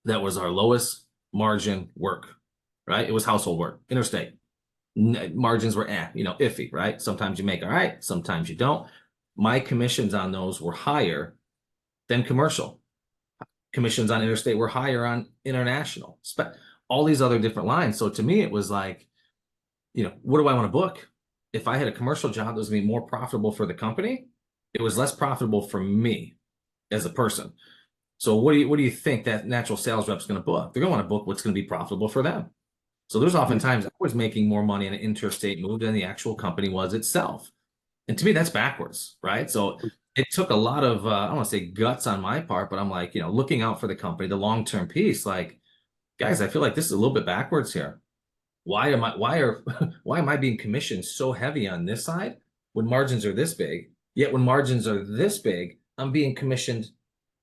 that was our lowest margin work, right? It was household work, interstate. Margins were iffy, right? Sometimes you make all right, sometimes you don't. My commissions on those were higher than commercial. Commissions on interstate were higher on international. All these other different lines. So to me, it was like, what do I want to book? If I had a commercial job that was going to be more profitable for the company, it was less profitable for me as a person. So what do you think that natural sales rep's going to book? They're going to want to book what's going to be profitable for them. So there's oftentimes I was making more money in an interstate move than the actual company was itself. And to me, that's backwards, right? So it took a lot of, I don't want to say guts on my part, but I'm like, looking out for the company, the long-term piece, like, guys, I feel like this is a little bit backwards here. Why am I being commissioned so heavy on this side when margins are this big? Yet when margins are this big, I'm being commissioned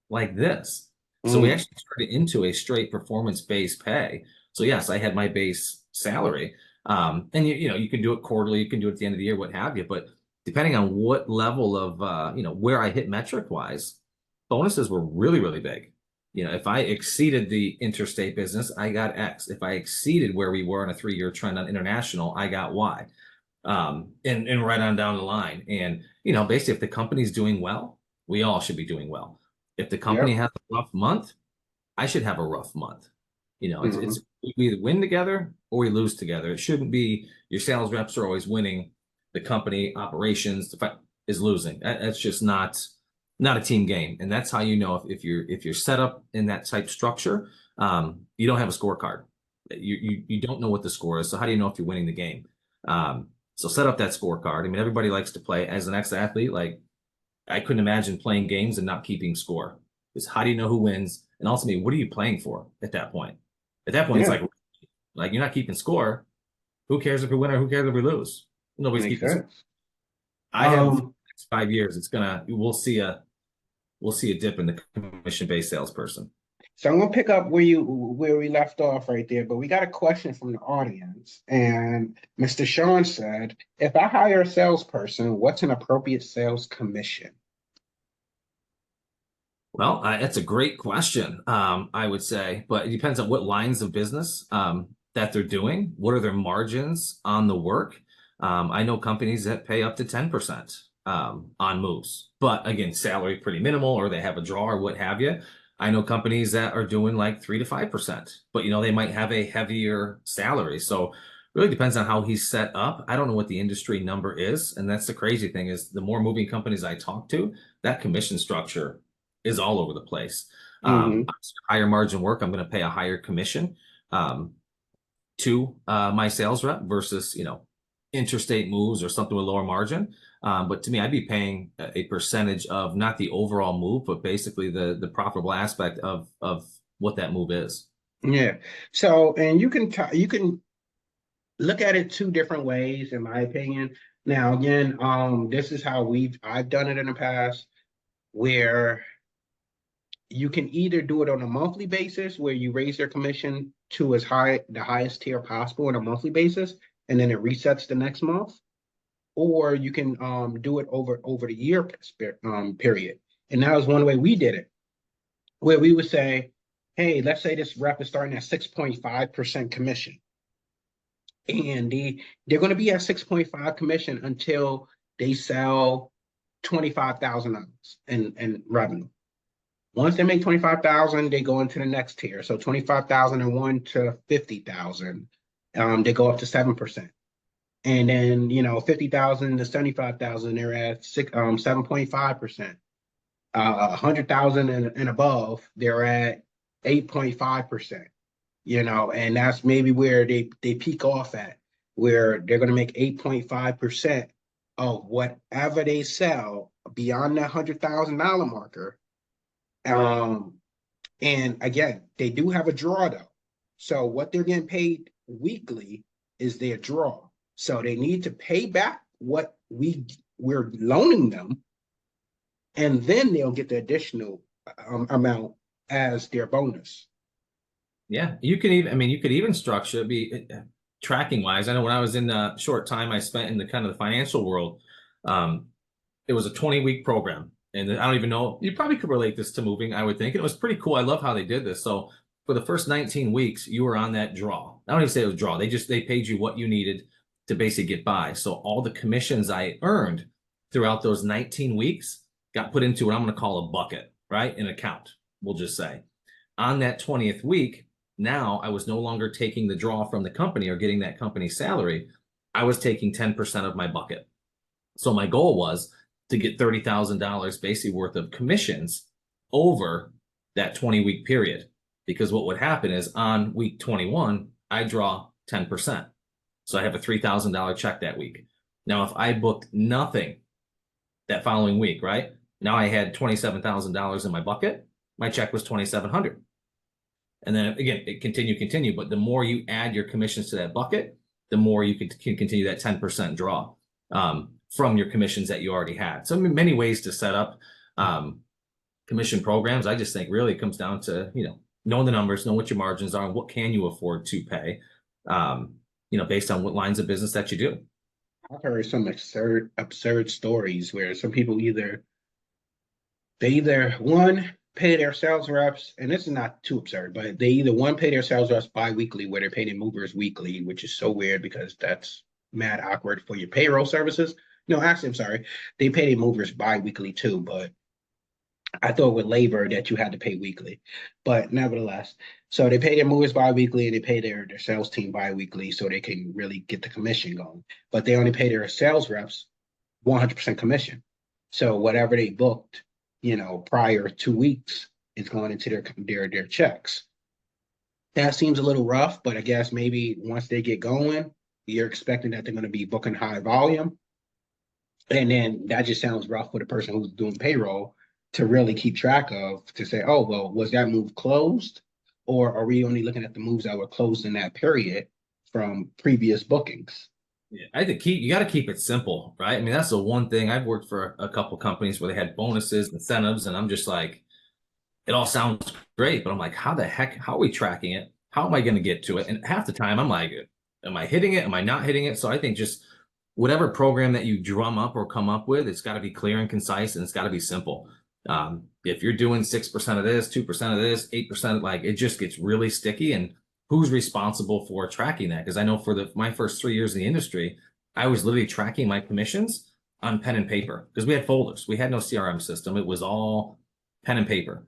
like this. So we Mm, actually turned it into a straight performance-based pay. So yes, I had my base salary. And you can do it quarterly, you can do it at the end of the year, what have you. But depending on what level of where I hit metric wise, bonuses were really, really big. If I exceeded the interstate business, I got X. If I exceeded where we were in a 3-year trend on international, I got Y. And right on down the line. And basically, if the company's doing well, we all should be doing well. If the company yep. has a rough month, I should have a rough month. It's Hmm. we either win together or we lose together. It shouldn't be your sales reps are always winning, the company operations is losing. That's just not a team game, and that's how if you're set up in that type structure, you don't have a scorecard. You don't know what the score is. So how do you know if you're winning the game? So set up that scorecard. I mean, everybody likes to play as an ex-athlete. Like I couldn't imagine playing games and not keeping score. Because how do you know who wins? And ultimately, what are you playing for at that point? At that point, it's Yeah, like you're not keeping score. Who cares if we win or who cares if we lose? Nobody's makes keeping score. sense. I have Um, 5 years. We'll see a dip in the commission-based salesperson. so I'm gonna pick up where we left off right there, but we got a question from the audience, and Mr. Sean said, "If I hire a salesperson, what's an appropriate sales commission?" Well, that's a great question. I would say, but it depends on what lines of business that they're doing. What are their margins on the work? I know companies that pay up to 10% on moves, but again, salary pretty minimal, or they have a draw or what have you. I know companies that are doing like 3 to 5%, but they might have a heavier salary. So really depends on how he's set up. I don't know what the industry number is, and that's the crazy thing is the more moving companies I talk to, that commission structure is all over the place. Hmm. Higher margin work, I'm going to pay a higher commission um, to my sales rep versus interstate moves or something with lower margin. But to me, I'd be paying a percentage of not the overall move, but basically the profitable aspect of what that move is. Yeah. So, and you can look at it two different ways, in my opinion. Now, again, this is how I've done it in the past, where you can either do it on a monthly basis where you raise their commission to the highest tier possible on a monthly basis, and then it resets the next month, or you can do it over the year period. And that was one way we did it, where we would say, hey, let's say this rep is starting at 6.5% commission, and they're going to be at 6.5 commission until they sell $25,000 in revenue. Once they make 25,000, they go into the next tier. So 25,001 to 50,000, they go up to 7%. And then 50,000 to 75,000, they're at 7.5%. 100,000 and above, they're at 8.5%. And that's maybe where they peak off at, where they're going to make 8.5% of whatever they sell beyond that $100,000 marker. Um, and again, they do have a draw though. So what they're getting paid weekly is their draw. So they need to pay back what we're loaning them, and then they'll get the additional amount as their bonus. Yeah, you could even structure it be tracking wise. I know when I was in the short time I spent in the kind of the financial world, um, it was a 20-week program. And I don't even know, you probably could relate this to moving, I would think. And it was pretty cool. I love how they did this. So for the first 19 weeks, you were on that draw. I don't even say it was draw. They paid you what you needed to basically get by. So all the commissions I earned throughout those 19 weeks got put into what I'm going to call a bucket, right? An account, we'll just say. On that 20th week, now I was no longer taking the draw from the company or getting that company's salary. I was taking 10% of my bucket. So my goal was to get $30,000 basically worth of commissions over that 20-week period. Because what would happen is on week 21, I draw 10%. So I have a $3,000 check that week. Now, if I booked nothing that following week, right? Now I had $27,000 in my bucket. My check was $2,700. And then again, it continue. But the more you add your commissions to that bucket, the more you can continue that 10% draw from your commissions that you already had. So many ways to set up commission programs. I just think really it comes down to, knowing the numbers, know what your margins are, and what can you afford to pay, based on what lines of business that you do. I've heard some absurd stories where some people either one pay their sales reps, and this is not too absurd, but they either one pay their sales reps bi-weekly where they're paying movers weekly, which is so weird because that's mad awkward for your payroll services. No, actually, I'm sorry. They pay their movers bi-weekly too, but I thought with labor that you had to pay weekly. But nevertheless, so they pay their movers bi-weekly and they pay their sales team bi-weekly so they can really get the commission going. But they only pay their sales reps 100% commission. So whatever they booked, prior 2 weeks is going into their checks. That seems a little rough, but I guess maybe once they get going, you're expecting that they're going to be booking high volume. And then that just sounds rough for the person who's doing payroll to really keep track of, to say, oh, well, was that move closed? Or are we only looking at the moves that were closed in that period from previous bookings? Yeah, I think you got to keep it simple, right? I mean, that's the one thing. I've worked for a couple companies where they had bonuses, incentives, and I'm just like, it all sounds great, but I'm like, how the heck, how are we tracking it? How am I going to get to it? And half the time I'm like, am I hitting it? Am I not hitting it? So I think just whatever program that you drum up or come up with, it's got to be clear and concise, and it's got to be simple. If you're doing 6% of this, 2% of this, 8%, like it just gets really sticky. And who's responsible for tracking that? Because I know for my first 3 years in the industry, I was literally tracking my commissions on pen and paper because we had folders. We had no CRM system. It was all pen and paper.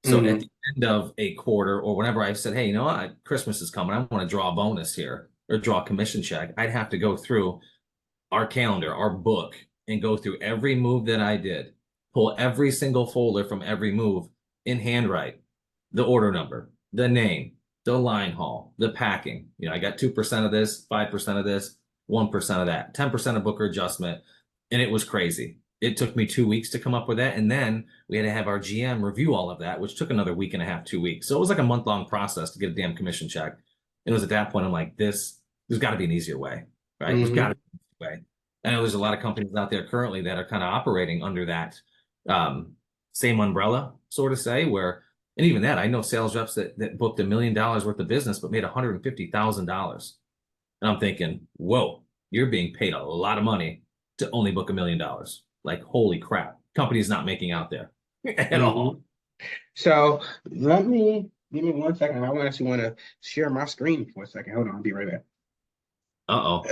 So at the end of a quarter or whenever I said, hey, you know what, Christmas is coming, I want to draw a bonus here or draw a commission check, I'd have to go through our calendar, our book, and go through every move that I did, pull every single folder from every move in handwrite, the order number, the name, the line haul, the packing. I got 2% of this, 5% of this, 1% of that, 10% of booker adjustment. And it was crazy. It took me 2 weeks to come up with that. And then we had to have our GM review all of that, which took another week and a half, 2 weeks. So it was like a month-long process to get a damn commission check. And it was at that point, I'm like, there's got to be an easier way, right? There's got to be an easier way. I know there's a lot of companies out there currently that are kind of operating under that same umbrella, sort of say, where, and even that, I know sales reps that booked $1 million worth of business, but made $150,000. And I'm thinking, whoa, you're being paid a lot of money to only book $1 million. Like, holy crap, company's not making out there at all. So give me 1 second. I actually want to share my screen for a second. Hold on, I'll be right back. Uh-oh.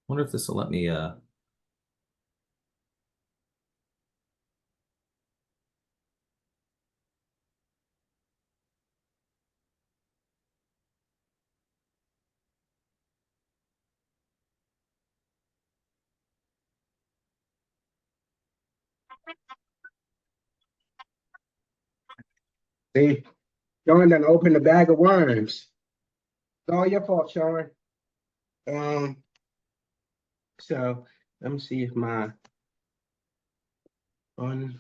Wonder if this will let me See, Sean done opened a bag of worms. It's all your fault, Sean. So let me see if my fun.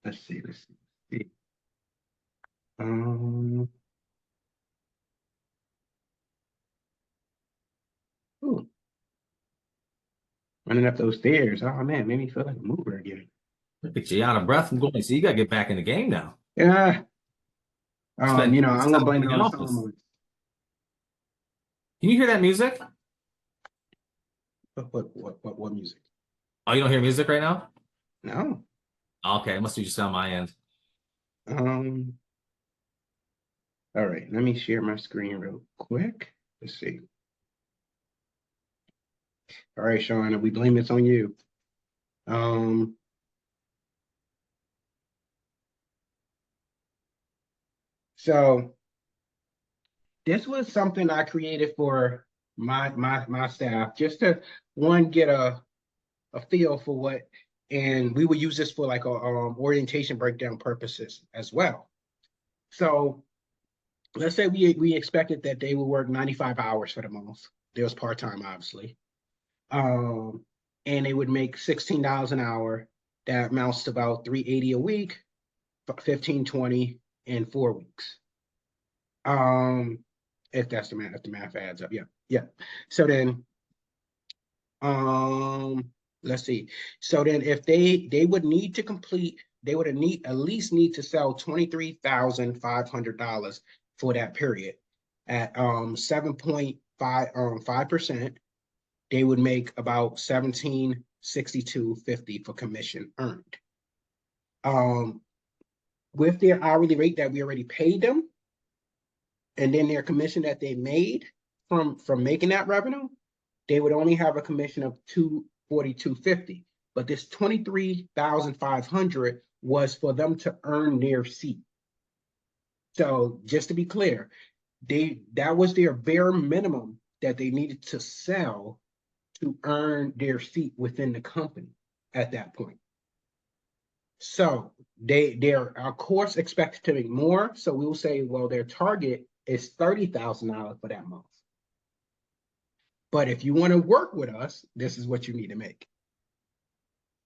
Let's see. Um, ooh, running up those stairs. Oh man, made me feel like a mover again. look at you out of breath from going. So you got to get back in the game now. Yeah. Spend I'm gonna blame it in on the the office. Solomons. Can you hear that music? What music? Oh, you don't hear music right now? No. Okay, it must be just on my end. Um, all right, let me share my screen real quick. Let's see. All right, Sean, we blame this on you. Um, so this was something I created for my staff, just to one get a feel for what, and we would use this for like a orientation breakdown purposes as well. So let's say we expected that they would work 95 hours for the month. There was part-time, obviously. Um, and they would make $16 an hour. That amounts to about 380 a week, 1520 in 4 weeks. Um, if the math adds up. Yeah, yeah. So then let's see. So then if they would need to complete, they would need at least need to sell $23,500 for that period at 7.5%. They would make about 1762.50 for commission earned. Um, with their hourly rate that we already paid them, and then their commission that they made from making that revenue, they would only have a commission of 242.50. But this 23,500 was for them to earn their seat. So just to be clear, that was their bare minimum that they needed to sell to earn their seat within the company at that point. So they're of course expected to make more. So we'll say, well, their target is $30,000 for that month. But if you want to work with us, this is what you need to make.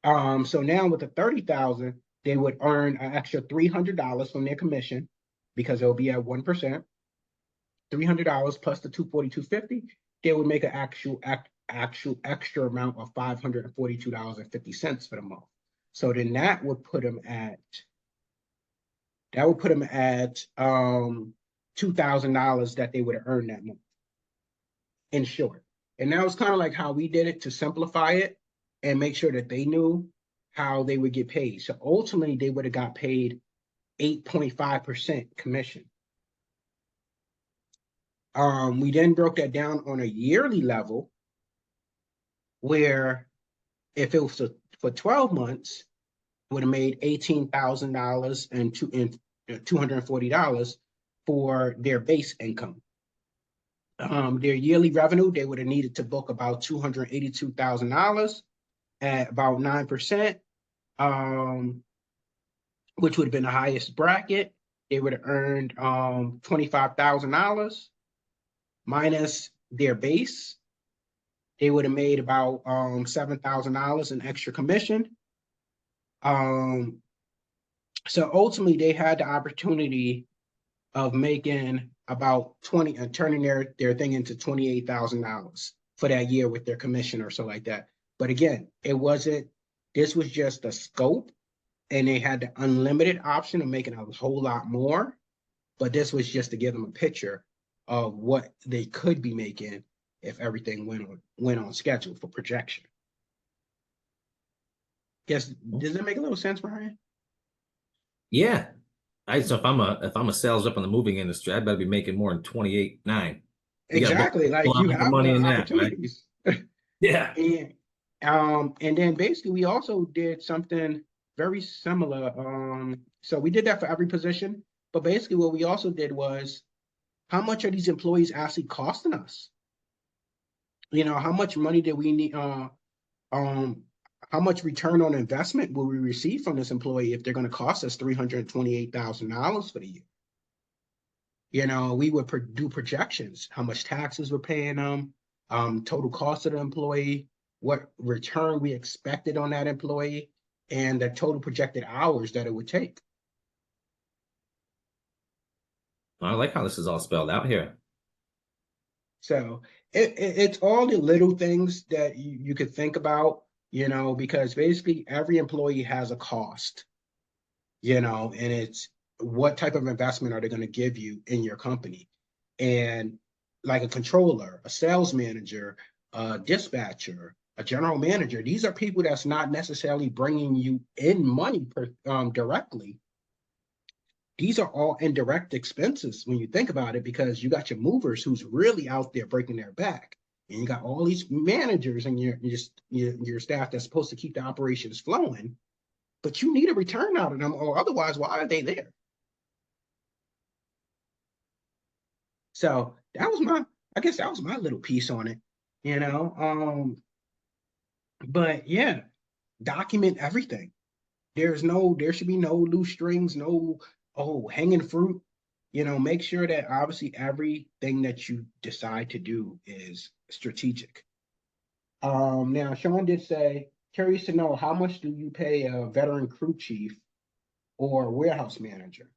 So now with the 30,000, they would earn an extra $300 from their commission because it'll be at 1%. $300 plus the 242.50, they would make an actual extra amount of $542.50 for the month. So then that would put them at $2,000 that they would have earned that month, in short. And that was kind of like how we did it to simplify it and make sure that they knew how they would get paid. So ultimately, they would have got paid 8.5% commission. We then broke that down on a yearly level, where if it was for 12 months, it would have made $18,000 and $240 for their base income. Their yearly revenue, they would have needed to book about $282,000 at about 9%, which would have been the highest bracket. They would have earned $25,000 minus their base. They would have made about $7,000 in extra commission. So ultimately, they had the opportunity of making about 20 and turning their thing into $28,000 for that year with their commission or so like that. But again, this was just the scope, and they had the unlimited option of making a whole lot more. But this was just to give them a picture of what they could be making if everything went on schedule for projection. Does that make a little sense, Brian? Yeah. So if I'm a sales rep in the moving industry, I better be making more than 28.9. You got to Exactly. put a Like lot you more have the money in that, right? opportunities. Yeah. And then basically we also did something very similar. So we did that for every position, but basically what we also did was, how much are these employees actually costing us? How much money did we need? Um, how much return on investment will we receive from this employee if they're going to cost us $328,000 for the year? We would do projections, how much taxes we're paying them, total cost of the employee, what return we expected on that employee, and the total projected hours that it would take. I like how this is all spelled out here. So it's all the little things that you could think about, because basically every employee has a cost, and it's what type of investment are they going to give you in your company. And like a controller, a sales manager, a dispatcher, a general manager. These are people that's not necessarily bringing you in money directly. These are all indirect expenses when you think about it, because you got your movers who's really out there breaking their back, and you got all these managers and your staff that's supposed to keep the operations flowing, but you need a return out of them, or otherwise, why are they there? So that was my, I guess that was my little piece on it, you know. But yeah, document everything. There should be no loose strings, no hanging fruit. Make sure that obviously everything that you decide to do is strategic. Now Sean did say, curious to know how much do you pay a veteran crew chief or warehouse manager?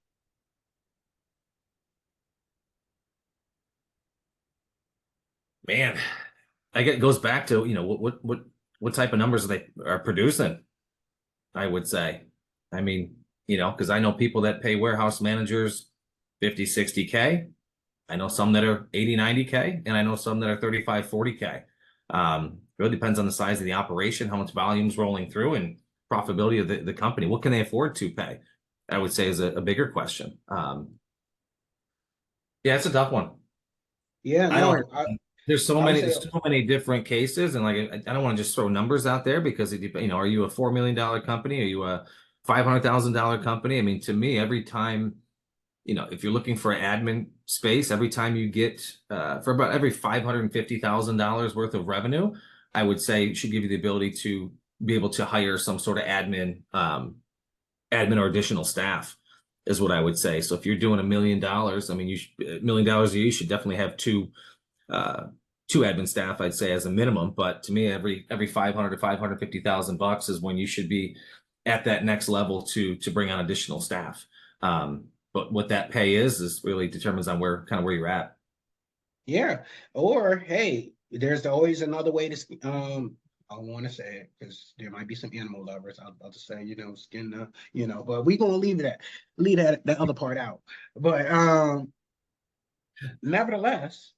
Man, I get goes back to, what type of numbers they are producing, I would say. I mean, because I know people that pay warehouse managers 50, 60K. I know some that are 80, 90K, and I know some that are 35, 40K. Really depends on the size of the operation, how much volume's rolling through, and profitability of the company. What can they afford to pay? I would say is a bigger question. Yeah, it's a tough one. Yeah, I don't. no, I would There's say, so many different cases, and like I don't want to just throw numbers out there because are you a $4 million company? Are you a $500,000 company? I mean, to me, every time, if you're looking for admin space, every time you get for about every $550,000 worth of revenue, I would say it should give you the ability to be able to hire some sort of admin or additional staff, is what I would say. So if you're doing $1 million, I mean, $1 million a year, you should definitely have uh, two admin staff, I'd say, as a minimum. But to me, every 500 to 550,000 bucks is when you should be at that next level to bring on additional staff. But what that pay is really determines on where you're at. yeah. Or hey, there's always another way to I don't want to say it because there might be some animal lovers. I'll just say, skin the, but we gonna leave that other part out. But nevertheless,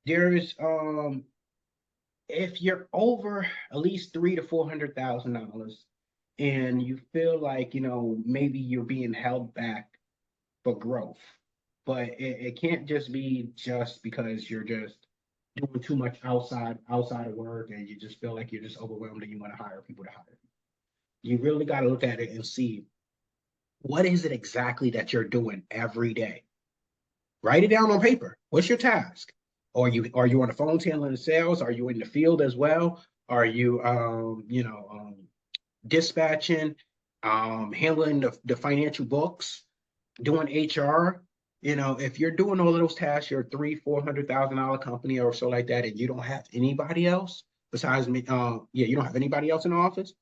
there is if you're over at least $300,000 to $400,000 and you feel like, maybe you're being held back for growth, but it can't just be just because you're just doing too much outside of work, and you just feel like you're just overwhelmed and you want to hire people to hire. You really got to look at it and see, what is it exactly that you're doing every day. Write it down on paper. What's your task? Are you on the phone handling the sales? Are you in the field as well? Are you dispatching, handling the financial books, doing HR? If you're doing all of those tasks, you're a $300,000 to $400,000 company or so like that, and you don't have anybody else besides me. You don't have anybody else in the office.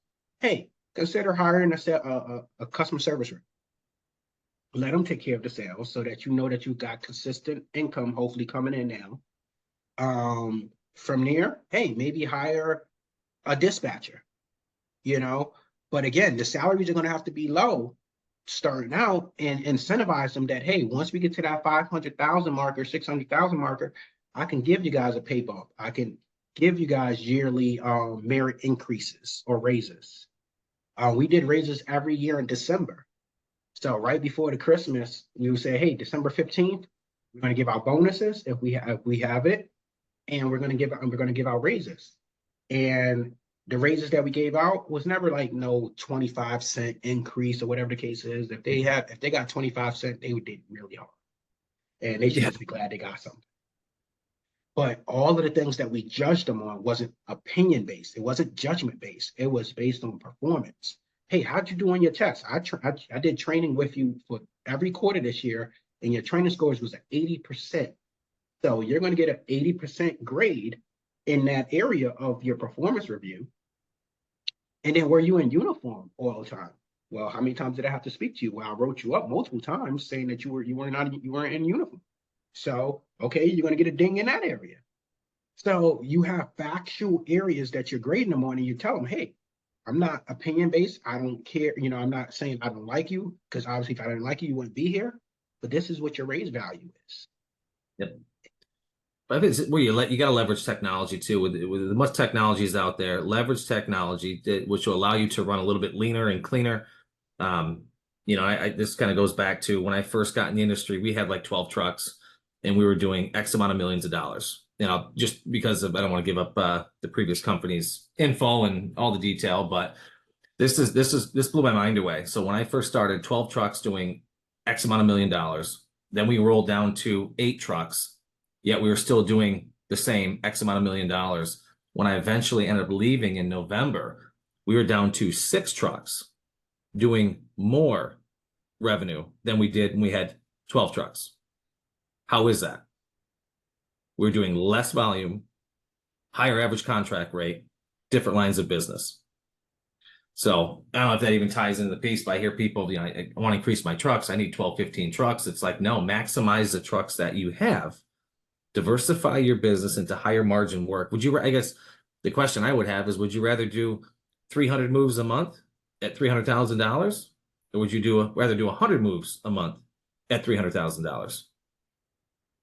Hey, consider hiring a customer service rep. Let them take care of the sales so that you know that you've got consistent income, hopefully coming in now. From there, hey, maybe hire a dispatcher. You know, but again, the salaries are going to have to be low starting out, and incentivize them that, hey, once we get to that 500,000 marker, 600,000 marker, I can give you guys a pay bump. I can give you guys yearly merit increases or raises. We did raises every year in December. So right before the Christmas, you say, hey, December 15th, we're going to give out bonuses if we have it, and we're going to give out raises. And the raises that we gave out was never like no 25-cent increase or whatever the case is. If they got 25 cents, they did really hard. And they should Yeah. just be glad they got something. But all of the things that we judged them on wasn't opinion based. It wasn't judgment based. It was based on performance. Hey, how'd you do on your test? I did training with you for every quarter this year, and your training scores was at 80%. So you're going to get an 80% grade in that area of your performance review. And then were you in uniform all the time? Well, how many times did I have to speak to you? Well, I wrote you up multiple times saying that you weren't in uniform. So okay, you're going to get a ding in that area. So you have factual areas that you're grading them on, and you tell them, hey, I'm not opinion based. I don't care. I'm not saying I don't like you, because obviously if I didn't like you, you wouldn't be here. But this is what your raise value is. Yep. But it's where you got to leverage technology too. With as much technology is out there, leverage technology which will allow you to run a little bit leaner and cleaner. Um, this kind of goes back to when I first got in the industry. We had like 12 trucks, and we were doing X amount of millions of dollars. Just because of I don't want to give up the previous company's info and all the detail, but this blew my mind away. So when I first started, 12 trucks doing X amount of $1 million. Then we rolled down to 8 trucks, yet we were still doing the same X amount of $1 million. When I eventually ended up leaving in November, we were down to 6 trucks doing more revenue than we did when we had 12 trucks. How is that? We're doing less volume, higher average contract rate, different lines of business. So I don't know if that even ties into the piece, but I hear people, I want to increase my trucks. I need 12, 15 trucks. It's like, no, maximize the trucks that you have. Diversify your business into higher margin work. I guess the question I would have is, would you rather do 300 moves a month at $300,000? Or would you rather do 100 moves a month at $300,000?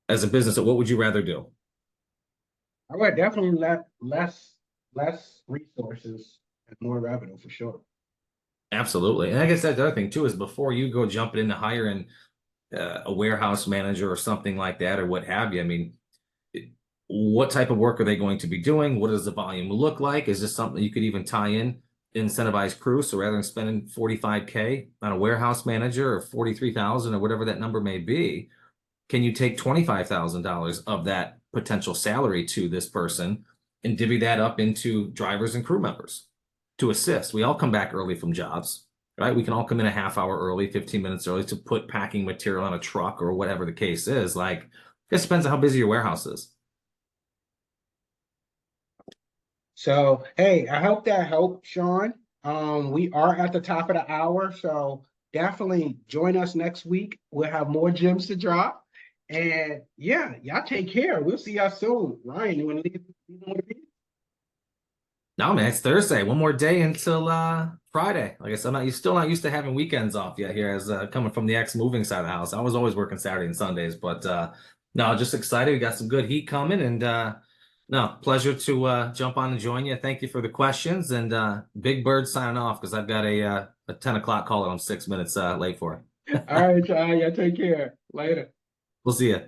As a business, what would you rather do? I would definitely let less resources and more revenue for sure. Absolutely. And I guess that's the other thing too, is before you go jumping into hiring a warehouse manager or something like that, or what have you, I mean, what type of work are they going to be doing? What does the volume look like? Is this something you could even tie in incentivized crew? So rather than spending 45K on a warehouse manager or 43,000 or whatever that number may be, can you take $25,000 of that potential salary to this person and divvy that up into drivers and crew members to assist? We all come back early from jobs, right? We can all come in a half hour early, 15 minutes early to put packing material on a truck or whatever the case is. Like, it just depends on how busy your warehouse is. So, hey, I hope that helped, Sean. We are at the top of the hour, so definitely join us next week. We'll have more gems to drop. And yeah, y'all take care. We'll see y'all soon. Ryan, you want to leave? No, man, it's Thursday. One more day until Friday. Like I said, you're still not used to having weekends off yet here as coming from the ex-moving side of the house. I was always working Saturday and Sundays, but no, just excited. We got some good heat coming, and no, pleasure to jump on and join you. Thank you for the questions, and Big Bird signing off because I've got a 10 o'clock call that I'm 6 minutes late for. All right, y'all. Y'all take care. Later. We'll see you.